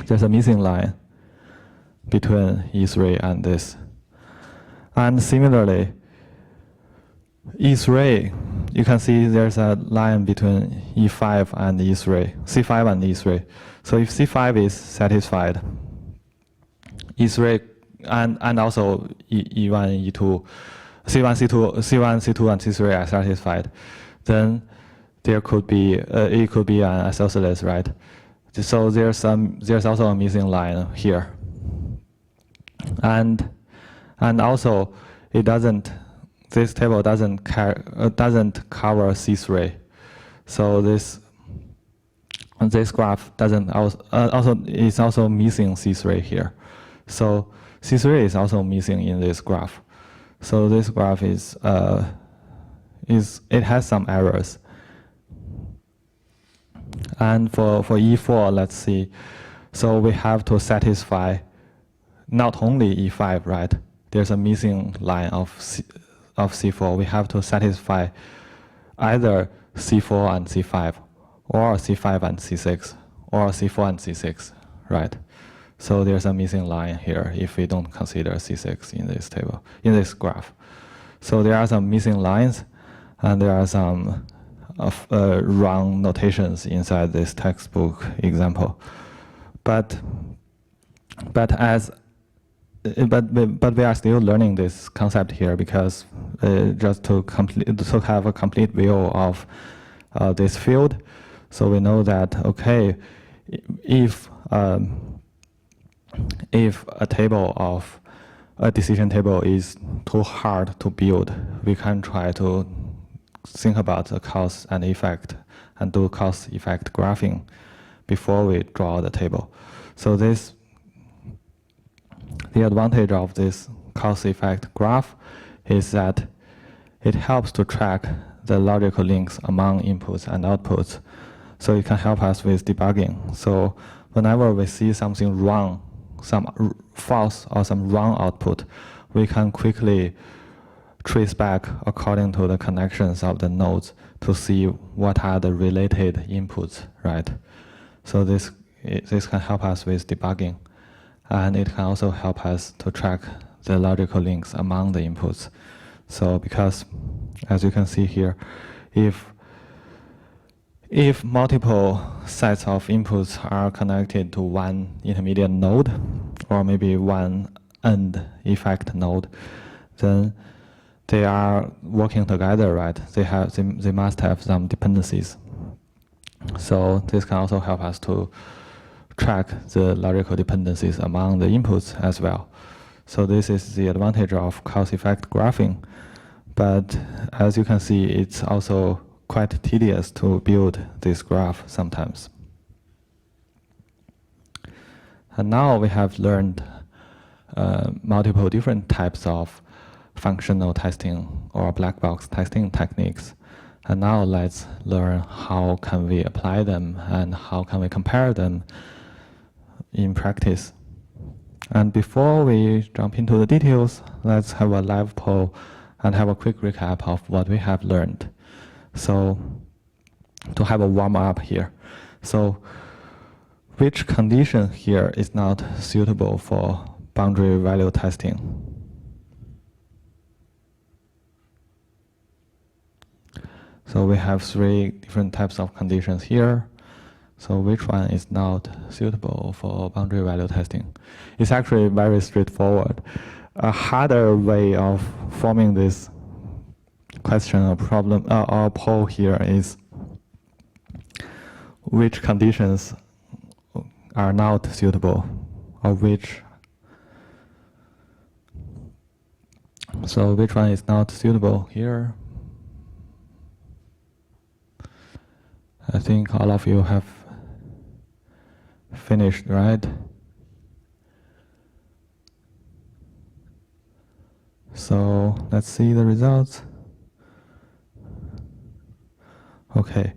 There's a missing line between E3 and this. And similarly, E3, you can see there's a line between E5 and E3, C5 and E3. So if C5 is satisfied, E3 and also E1, E2, C1, C2, and C3 are satisfied, then there could be it could be an isosceles, right? So there's also a missing line here, and also it doesn't. This table doesn't cover C3, so this graph doesn't is also missing C3 here. So C3 is also missing in this graph. So this graph it has some errors. And for E4, let's see. So we have to satisfy not only E5, right? There's a missing line of C4. We have to satisfy either C4 and C5, or C5 and C6, or C4 and C6, right? So there's a missing line here if we don't consider C6 in this table, in this graph. So there are some missing lines, and there are some wrong notations inside this textbook example. But we are still learning this concept here, because just to have a complete view of this field. So we know that, okay, if a decision table is too hard to build, we can try to think about the cause and effect and do cause-effect graphing before we draw the table. So the advantage of this cause-effect graph is that it helps to track the logical links among inputs and outputs. So it can help us with debugging. So whenever we see something wrong, some false or some wrong output, we can quickly trace back according to the connections of the nodes to see what are the related inputs, right? So this can help us with debugging, and it can also help us to track the logical links among the inputs. So because, as you can see here, if multiple sets of inputs are connected to one intermediate node, or maybe one end effect node, then they are working together, right? They must have some dependencies. So this can also help us to track the logical dependencies among the inputs as well. So this is the advantage of cause-effect graphing. But as you can see, it's also quite tedious to build this graph sometimes. And now we have learned multiple different types of functional testing or black box testing techniques. And now let's learn how can we apply them and how can we compare them in practice. And before we jump into the details, let's have a live poll and have a quick recap of what we have learned. So to have a warm up here. So which condition here is not suitable for boundary value testing? So we have 3 different types of conditions here. So which one is not suitable for boundary value testing? It's actually very straightforward. A harder way of forming this question or problem or poll here is which conditions are not suitable, or which. So which one is not suitable here? I think all of you have finished, right? So let's see the results. Okay.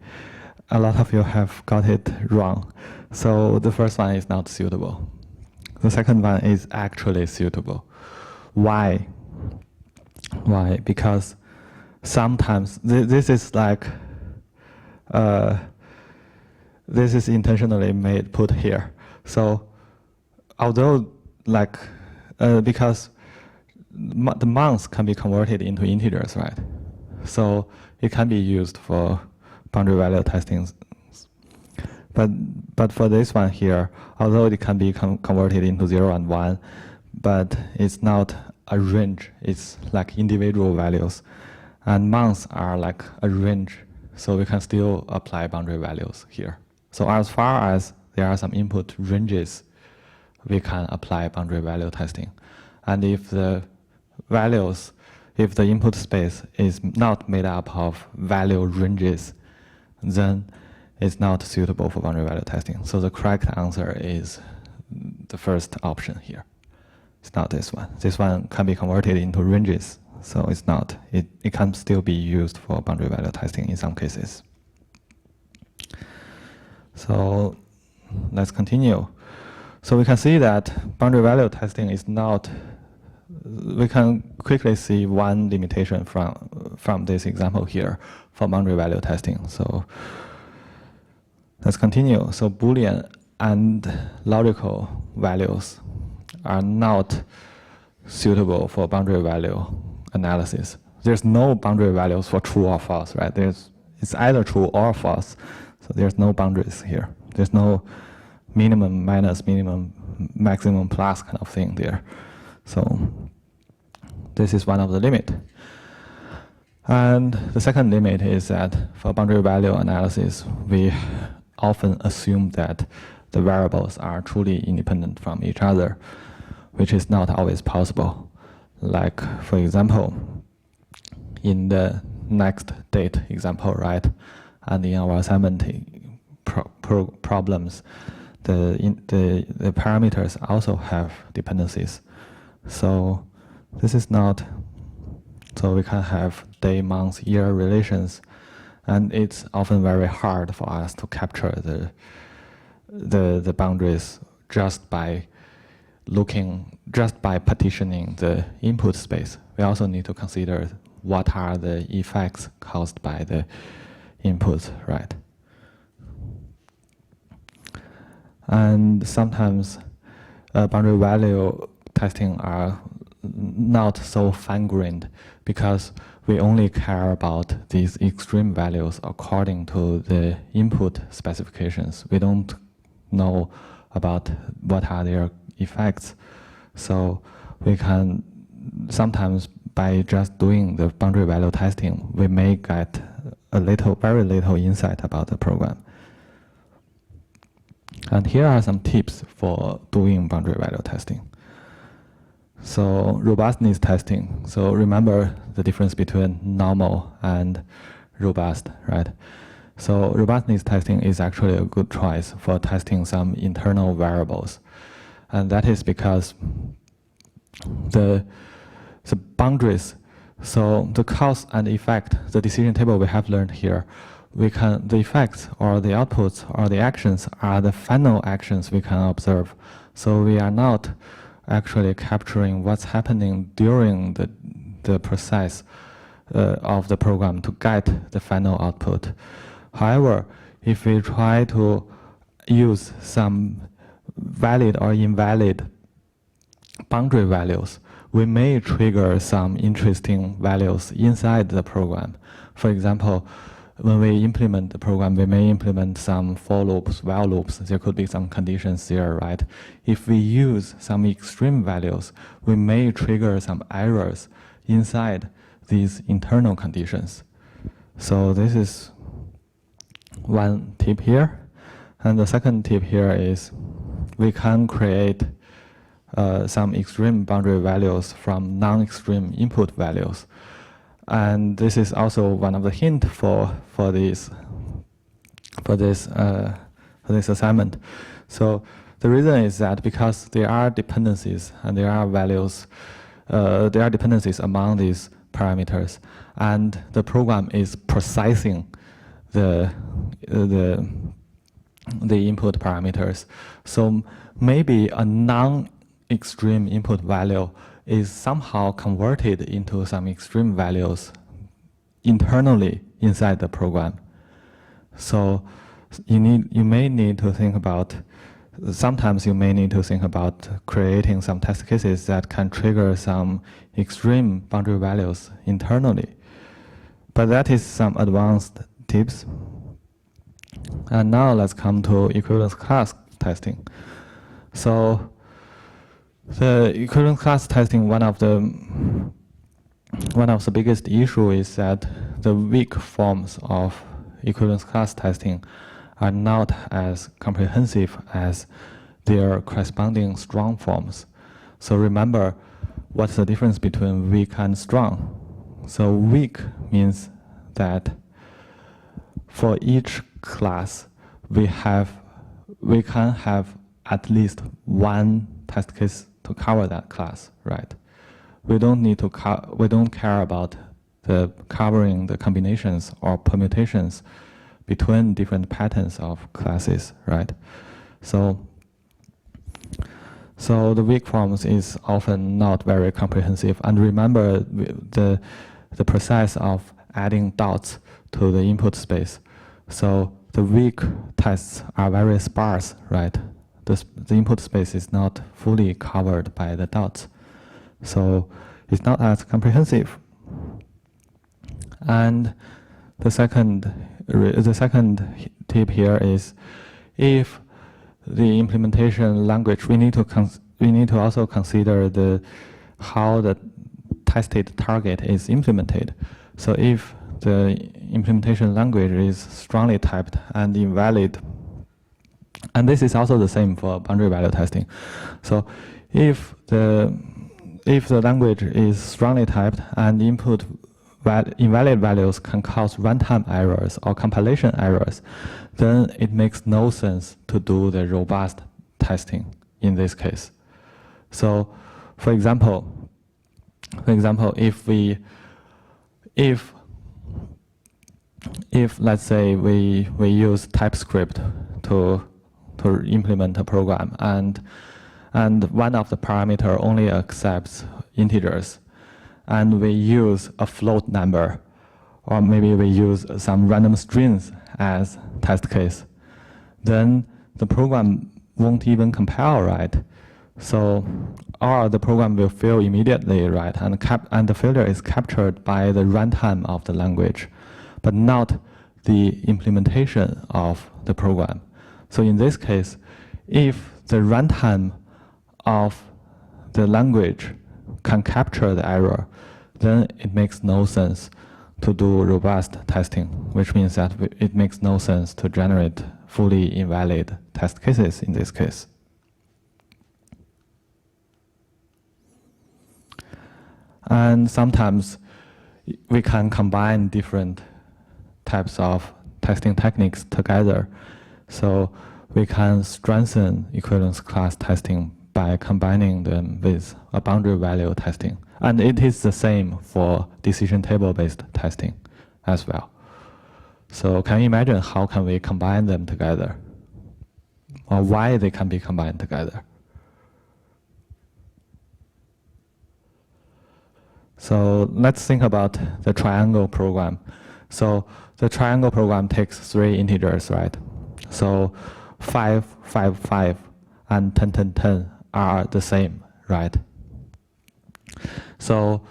a lot of you have got it wrong. So the first one is not suitable. The second one is actually suitable. Why? Why? Because sometimes this is like this is intentionally put here. So although like because the months can be converted into integers, right? So it can be used for boundary value testing. But for this one here, although it can be converted into 0 and 1, but it's not a range. It's like individual values. And months are like a range, so we can still apply boundary values here. So as far as there are some input ranges, we can apply boundary value testing. And if the values, if the input space is not made up of value ranges, then it's not suitable for boundary value testing. So the correct answer is the first option here. It's not this one. This one can be converted into ranges, so it's not. It can still be used for boundary value testing in some cases. So let's continue. So we can see that boundary value testing is not, we can quickly see one limitation from this example here for boundary value testing. So let's continue. So Boolean and logical values are not suitable for boundary value analysis. There's no boundary values for true or false, right? It's either true or false. So there's no boundaries here. There's no minimum minus minimum maximum plus kind of thing there. So this is one of the limit. And the second limit is that for boundary value analysis, we often assume that the variables are truly independent from each other, which is not always possible. Like, for example, in the next date example, right? And in our assignment problems, the parameters also have dependencies. So this is not, so we can have day, month, year relations, and it's often very hard for us to capture the boundaries just by partitioning the input space. We also need to consider what are the effects caused by the inputs, right? And sometimes boundary value testing are not so fine-grained because we only care about these extreme values according to the input specifications. We don't know about what are their effects. So we can sometimes, by just doing the boundary value testing, we may get very little insight about the program. And here are some tips for doing boundary value testing. So robustness testing. So remember the difference between normal and robust, right? So robustness testing is actually a good choice for testing some internal variables. And that is because the boundaries, so the cause and effect, the decision table we have learned here, the effects or the outputs or the actions are the final actions we can observe. So we are not actually capturing what's happening during the process of the program to get the final output. However, if we try to use some valid or invalid boundary values, we may trigger some interesting values inside the program. For example, when we implement the program, we may implement some for loops, while loops. There could be some conditions there, right? If we use some extreme values, we may trigger some errors inside these internal conditions. So this is one tip here. And the second tip here is we can create some extreme boundary values from non-extreme input values. And this is also one of the hints for this assignment. So the reason is that because there are dependencies and there are values, there are dependencies among these parameters, and the program is processing the input parameters. So maybe a non-extreme input value is somehow converted into some extreme values internally inside the program. So you may need to think about, sometimes you may need to think about creating some test cases that can trigger some extreme boundary values internally. But that is some advanced tips. And now let's come to equivalence class testing. So the equivalence class testing, one of the biggest issue is that the weak forms of equivalence class testing are not as comprehensive as their corresponding strong forms. So remember, what's the difference between weak and strong? So weak means that for each class, we can have at least one test case to cover that class, right? We don't need to we don't care about the covering the combinations or permutations between different patterns of classes, right? So the weak forms is often not very comprehensive. And remember the process of adding dots to the input space. So the weak tests are very sparse, right? The input space is not fully covered by the dots. So it's not as comprehensive. And the second tip here is, if the implementation language, we need to also consider how the tested target is implemented. So if the implementation language is strongly typed and invalid, and this is also the same for boundary value testing. So if the language is strongly typed and invalid values can cause runtime errors or compilation errors, then it makes no sense to do the robust testing in this case. So, for example, if let's say we use TypeScript to implement a program, and one of the parameter only accepts integers, and we use a float number, or maybe we use some random strings as test case, then the program won't even compile, right? So, or the program will fail immediately, right? And the failure is captured by the runtime of the language, but not the implementation of the program. So in this case, if the runtime of the language can capture the error, then it makes no sense to do robust testing, which means that it makes no sense to generate fully invalid test cases in this case. And sometimes we can combine different types of testing techniques together. So we can strengthen equivalence class testing by combining them with a boundary value testing. And it is the same for decision table based testing as well. So can you imagine how can we combine them together? Or why they can be combined together? So let's think about the triangle program. So the triangle program takes 3 integers, right? So 5, 5, 5, and 10, 10, 10 are the same, right? So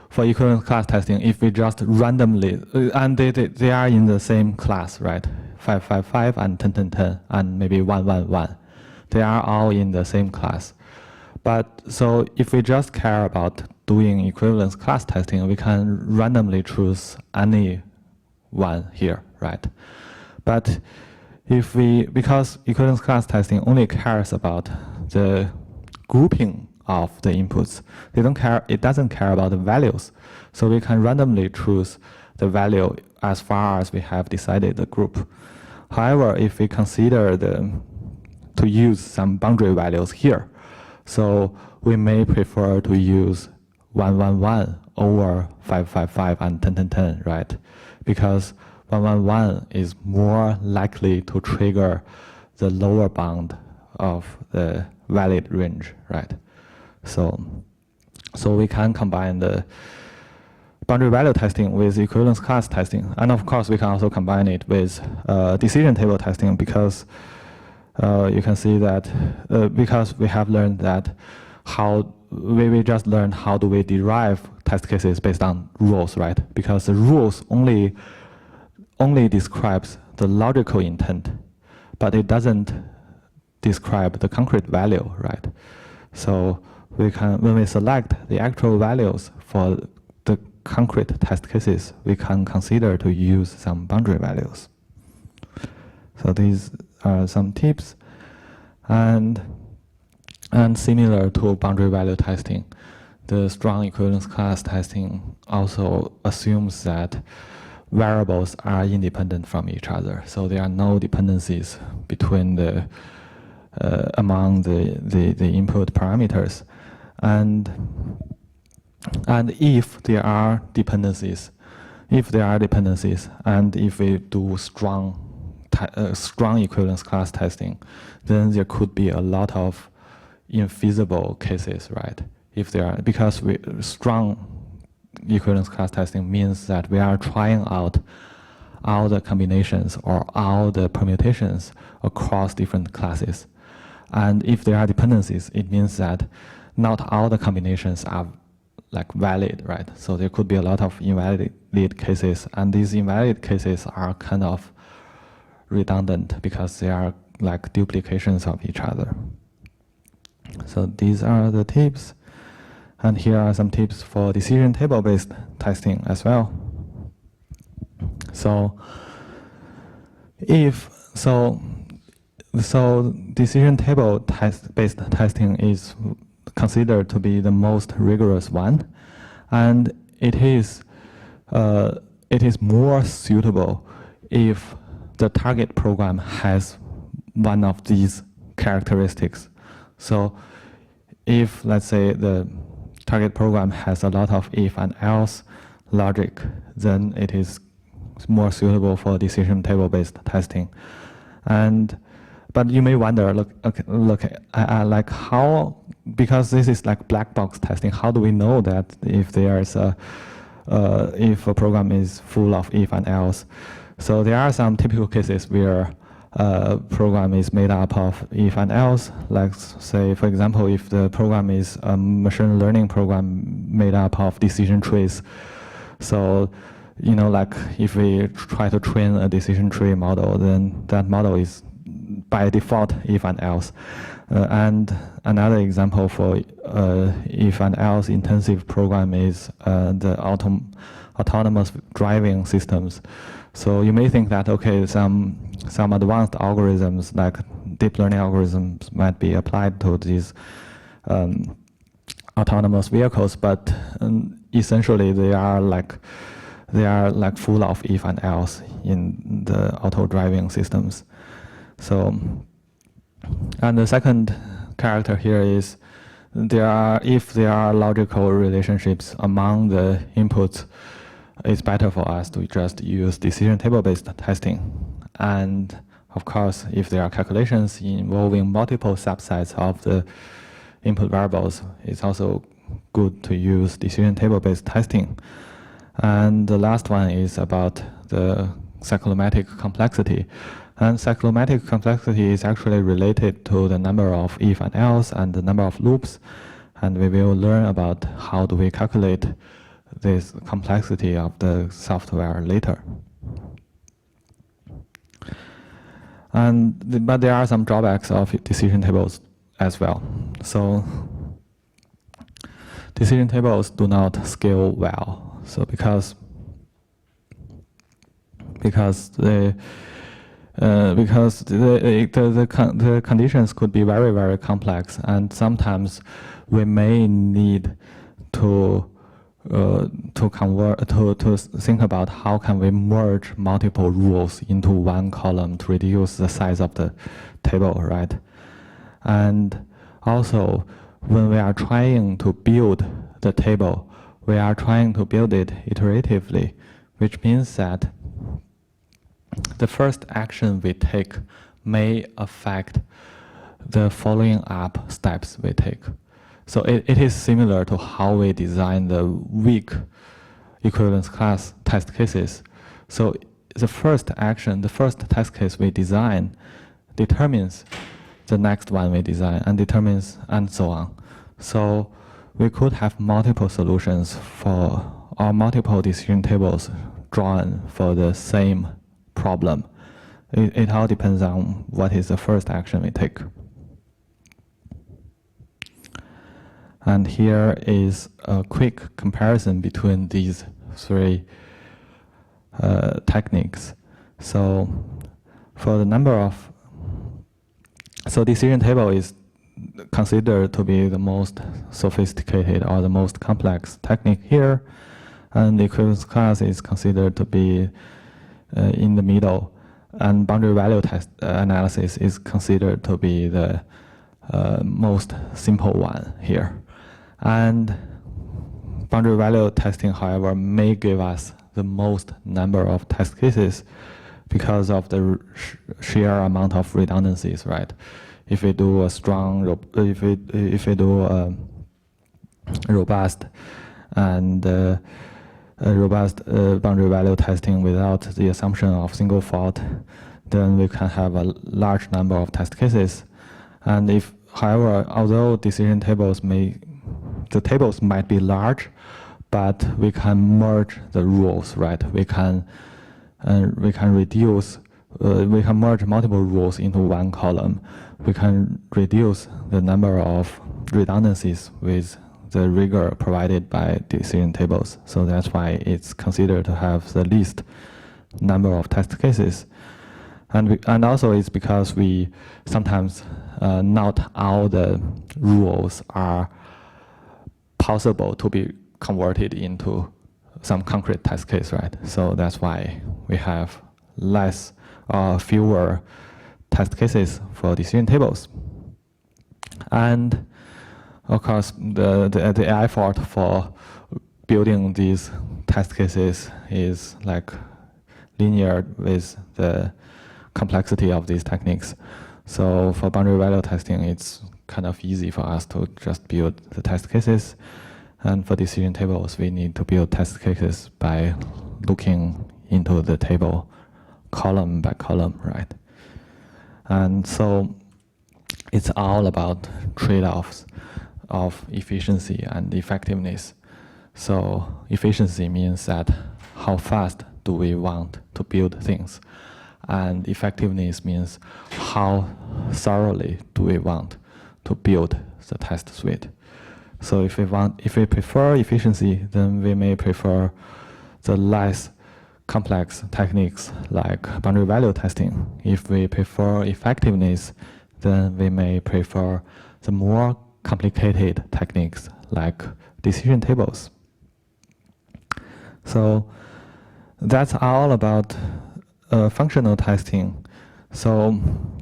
for equivalence class testing, if we just randomly, and they are in the same class, right? 5, 5, 5, and 10, 10, 10, and maybe 1, 1, 1. They are all in the same class. But so if we just care about doing equivalence class testing, we can randomly choose any one here, right? But because equivalence class testing only cares about the grouping of the inputs, it doesn't care about the values. So we can randomly choose the value as far as we have decided the group. However, if we consider to use some boundary values here, so we may prefer to use 1, 1, 1 over 5, 5, 5 and 10, 10, 10, right? Because 111 is more likely to trigger the lower bound of the valid range, right? So we can combine the boundary value testing with equivalence class testing, and of course we can also combine it with decision table testing, because you can see that because we have learned that we just learned how do we derive test cases based on rules, right? Because the rules only describes the logical intent, but it doesn't describe the concrete value, right? So we can, when we select the actual values for the concrete test cases, we can consider to use some boundary values. So these are some tips, and similar to boundary value testing, the strong equivalence class testing also assumes that variables are independent from each other. So there are no dependencies between the among the input parameters, and if there are dependencies, and if we do strong equivalence class testing, then there could be a lot of infeasible cases, right? If there are, because strong equivalence class testing means that we are trying out all the combinations or all the permutations across different classes. And if there are dependencies, it means that not all the combinations are like valid, right? So there could be a lot of invalid cases, and these invalid cases are kind of redundant because they are like duplications of each other. So these are the tips, and here are some tips for decision table-based testing as well. So decision table-based testing is considered to be the most rigorous one, and it is more suitable if the target program has one of these characteristics. So if, let's say, the target program has a lot of if and else logic, then it is more suitable for decision table-based testing. But you may wonder, like how, because this is like black box testing, how do we know that if there's if a program is full of if and else? So there are some typical cases where program is made up of if and else. Like, say, for example, if the program is a machine learning program made up of decision trees. So, you know, like if we try to train a decision tree model, then that model is by default if and else. And another example for if and else intensive program is the autonomous driving systems. So you may think that, okay, some advanced algorithms like deep learning algorithms might be applied to these autonomous vehicles, but essentially they are like full of if and else in the auto driving systems. So, and the second character here is if there are logical relationships among the inputs, it's better for us to just use decision table-based testing. And of course, if there are calculations involving multiple subsets of the input variables, it's also good to use decision table-based testing. And the last one is about the cyclomatic complexity. And cyclomatic complexity is actually related to the number of if and else and the number of loops. And we will learn about how do we calculate this complexity of the software later. But there are some drawbacks of decision tables as well. So decision tables do not scale well. So because the conditions could be very, very complex, and sometimes we may need to think about how can we merge multiple rules into one column to reduce the size of the table, right? And also, when we are trying to build the table, we are trying to build it iteratively, which means that the first action we take may affect the following up steps we take. So it is similar to how we design the weak equivalence class test cases. So the first action, the first test case we design determines the next one we design and determines and so on. So we could have multiple solutions for or multiple decision tables drawn for the same problem. It all depends on what is the first action we take. And here is a quick comparison between these three techniques. So for the number of, so decision table is considered to be the most sophisticated or the most complex technique here, and the equivalence class is considered to be in the middle, and boundary value test analysis is considered to be the most simple one here. And boundary value testing, however, may give us the most number of test cases because of the sheer amount of redundancies, right? If we do a strong, if we do a robust and robust boundary value testing without the assumption of single fault, then we can have a large number of test cases. And if, however, although decision tables the tables might be large, but we can merge the rules, right? We can reduce, we can merge multiple rules into one column. We can reduce the number of redundancies with the rigor provided by decision tables. So that's why it's considered to have the least number of test cases. And also it's because we sometimes not all the rules are possible to be converted into some concrete test case, right? So that's why we have less or fewer test cases for decision tables. And of course, the effort for building these test cases is like linear with the complexity of these techniques. So for boundary value testing, it's kind of easy for us to just build the test cases. And for decision tables, we need to build test cases by looking into the table column by column, right? And so it's all about trade-offs of efficiency and effectiveness. So efficiency means that how fast do we want to build things? And effectiveness means how thoroughly do we want to build the test suite. So if we prefer efficiency, then we may prefer the less complex techniques like boundary value testing. If we prefer effectiveness, then we may prefer the more complicated techniques like decision tables. So that's all about functional testing. So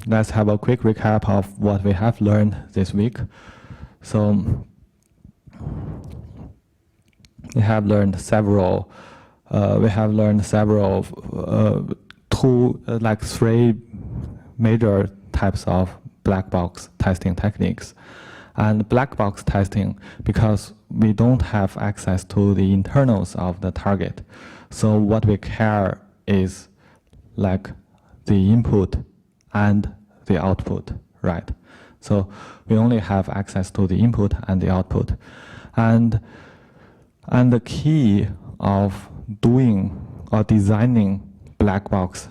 let's have a quick recap of what we have learned this week. So we have learned several three major types of black box testing techniques. And black box testing, because we don't have access to the internals of the target. So what we care is like the input and the output, right? So we only have access to the input and the output. And the key of doing or designing black box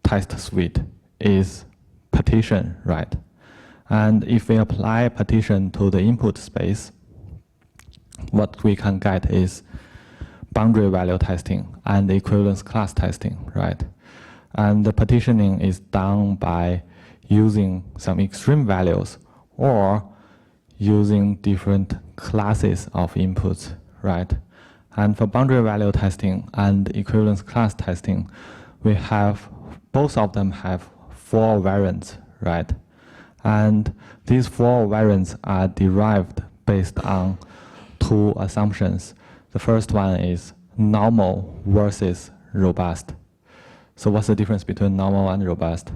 test suite is partition, right? And if we apply partition to the input space, what we can get is boundary value testing and equivalence class testing, right? And the partitioning is done by using some extreme values or using different classes of inputs, right? And for boundary value testing and equivalence class testing, we have, both of them have 4 variants, right? And these 4 variants are derived based on 2 assumptions. The first one is normal versus robust. So what's the difference between normal and robust?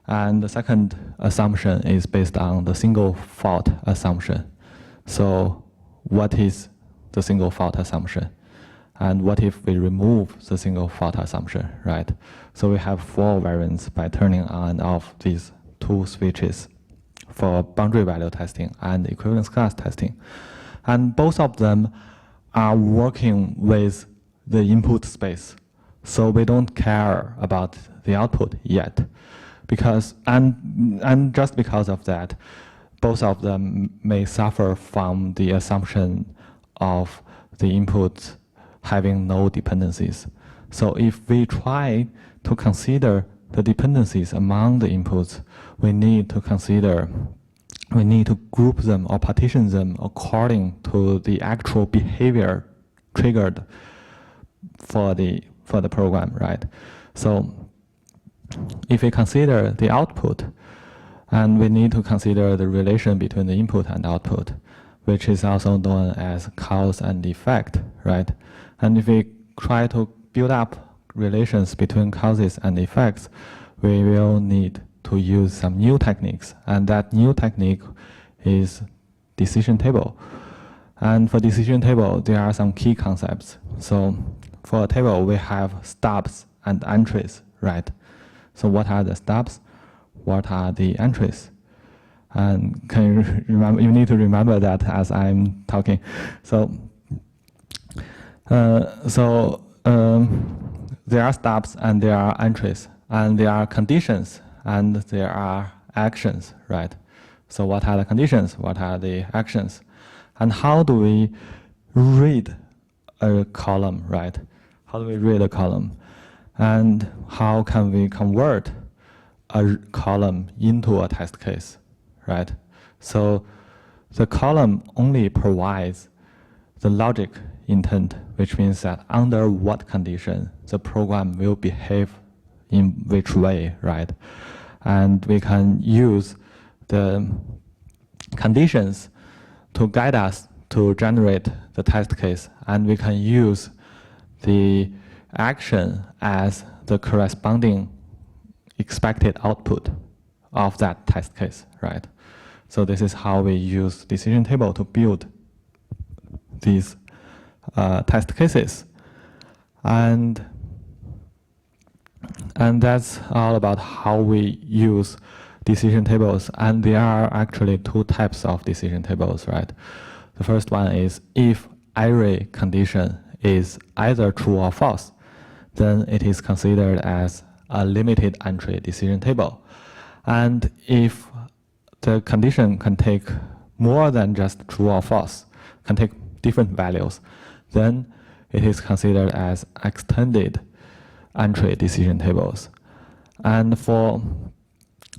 And the second assumption is based on the single fault assumption. So what is the single fault assumption? And what if we remove the single fault assumption, right? So we have 4 variants by turning on and off these 2 switches for boundary value testing and equivalence class testing. And both of them are working with the input space. So we don't care about the output yet. Because, and just because of that, both of them may suffer from the assumption of the inputs having no dependencies. So if we try to consider the dependencies among the inputs, we need to group them or partition them according to the actual behavior triggered for the program, right? So if we consider the output, and we need to consider the relation between the input and output, which is also known as cause and effect, right? And if we try to build up relations between causes and effects, we will need to use some new techniques, and that new technique is decision table. And for decision table, there are some key concepts. So for a table, we have stubs and entries, right? So what are the stubs? What are the entries? And can you remember? You need to remember that as I'm talking. So, there are stubs and there are entries, and there are conditions and there are actions, right? So what are the conditions? What are the actions? And how do we read a column, right? How do we read a column? And how can we convert a column into a test case, right? So the column only provides the logic intent, which means that under what condition the program will behave in which way, right? And we can use the conditions to guide us to generate the test case, and we can use the action as the corresponding expected output of that test case, right? So this is how we use decision table to build these test cases. And that's all about how we use decision tables. And there are actually 2 types of decision tables, right? The first one is if array condition is either true or false, then it is considered as a limited entry decision table. And if the condition can take more than just true or false, can take different values, then it is considered as extended entry decision tables. And for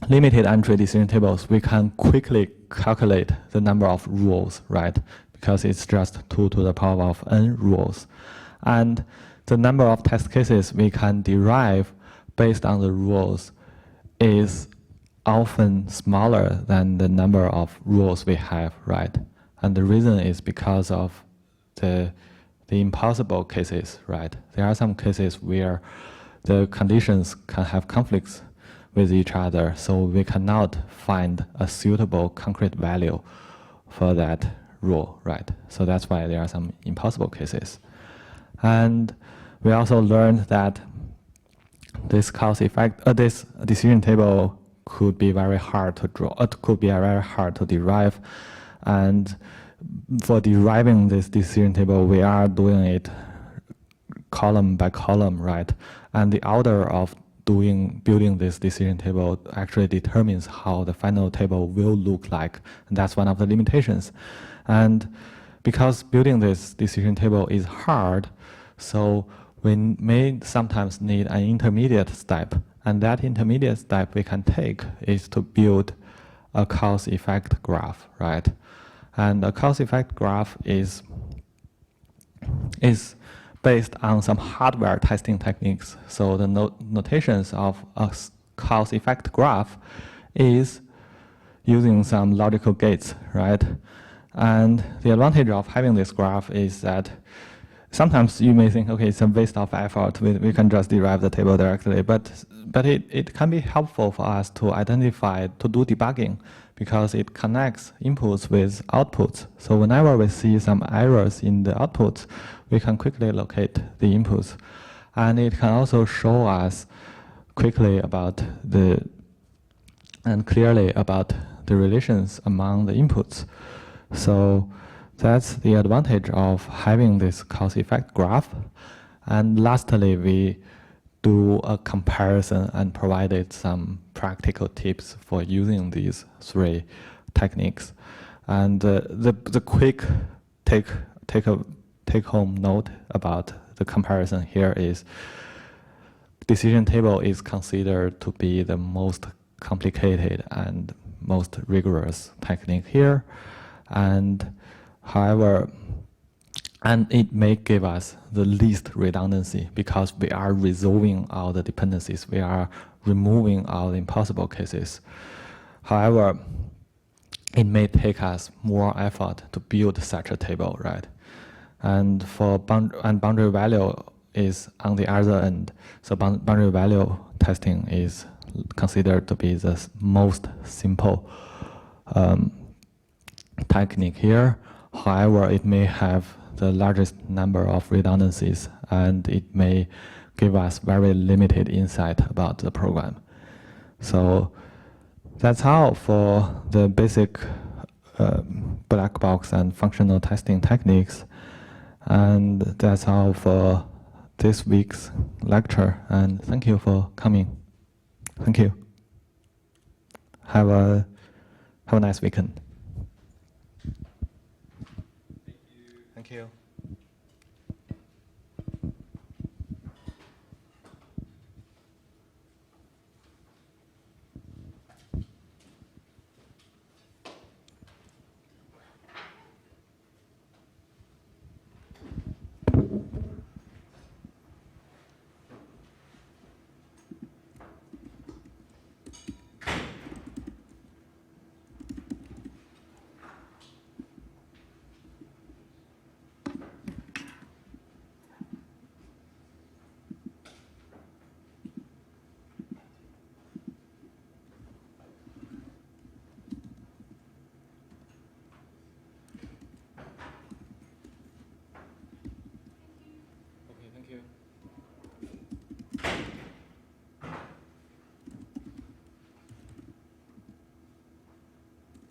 limited entry decision tables, we can quickly calculate the number of rules, right? Because it's just 2 to the power of n rules. And the number of test cases we can derive based on the rules is often smaller than the number of rules we have, right? And the reason is because of the impossible cases, right? There are some cases where the conditions can have conflicts with each other, so we cannot find a suitable concrete value for that rule, right? So that's why there are some impossible cases. And we also learned that this cause effect, this decision table could be very hard to draw, could be very hard to derive. And for deriving this decision table, we are doing it column by column, right? And the order of building this decision table actually determines how the final table will look like. And that's one of the limitations. And because building this decision table is hard, so we may sometimes need an intermediate step. And that intermediate step we can take is to build a cause-effect graph, right? And a cause-effect graph is based on some hardware testing techniques. So the notations of a cause-effect graph is using some logical gates, right? And the advantage of having this graph is that Sometimes you may think, okay, it's a waste of effort. We can just derive the table directly, but it can be helpful for us to identify, to do debugging, because it connects inputs with outputs. So whenever we see some errors in the outputs, we can quickly locate the inputs. And it can also show us quickly about and clearly about the relations among the inputs. So that's the advantage of having this cause-effect graph. And lastly, we do a comparison and provided some practical tips for using these three techniques. And the quick take-home note about the comparison here is decision table is considered to be the most complicated and most rigorous technique here. And however, and it may give us the least redundancy because we are resolving all the dependencies. We are removing all the impossible cases. However, it may take us more effort to build such a table, right? And boundary value is on the other end. So boundary value testing is considered to be the most simple technique here. However, it may have the largest number of redundancies, and it may give us very limited insight about the program. So that's all for the basic black box and functional testing techniques. And that's all for this week's lecture. And thank you for coming. Thank you. Have a nice weekend. Thank you.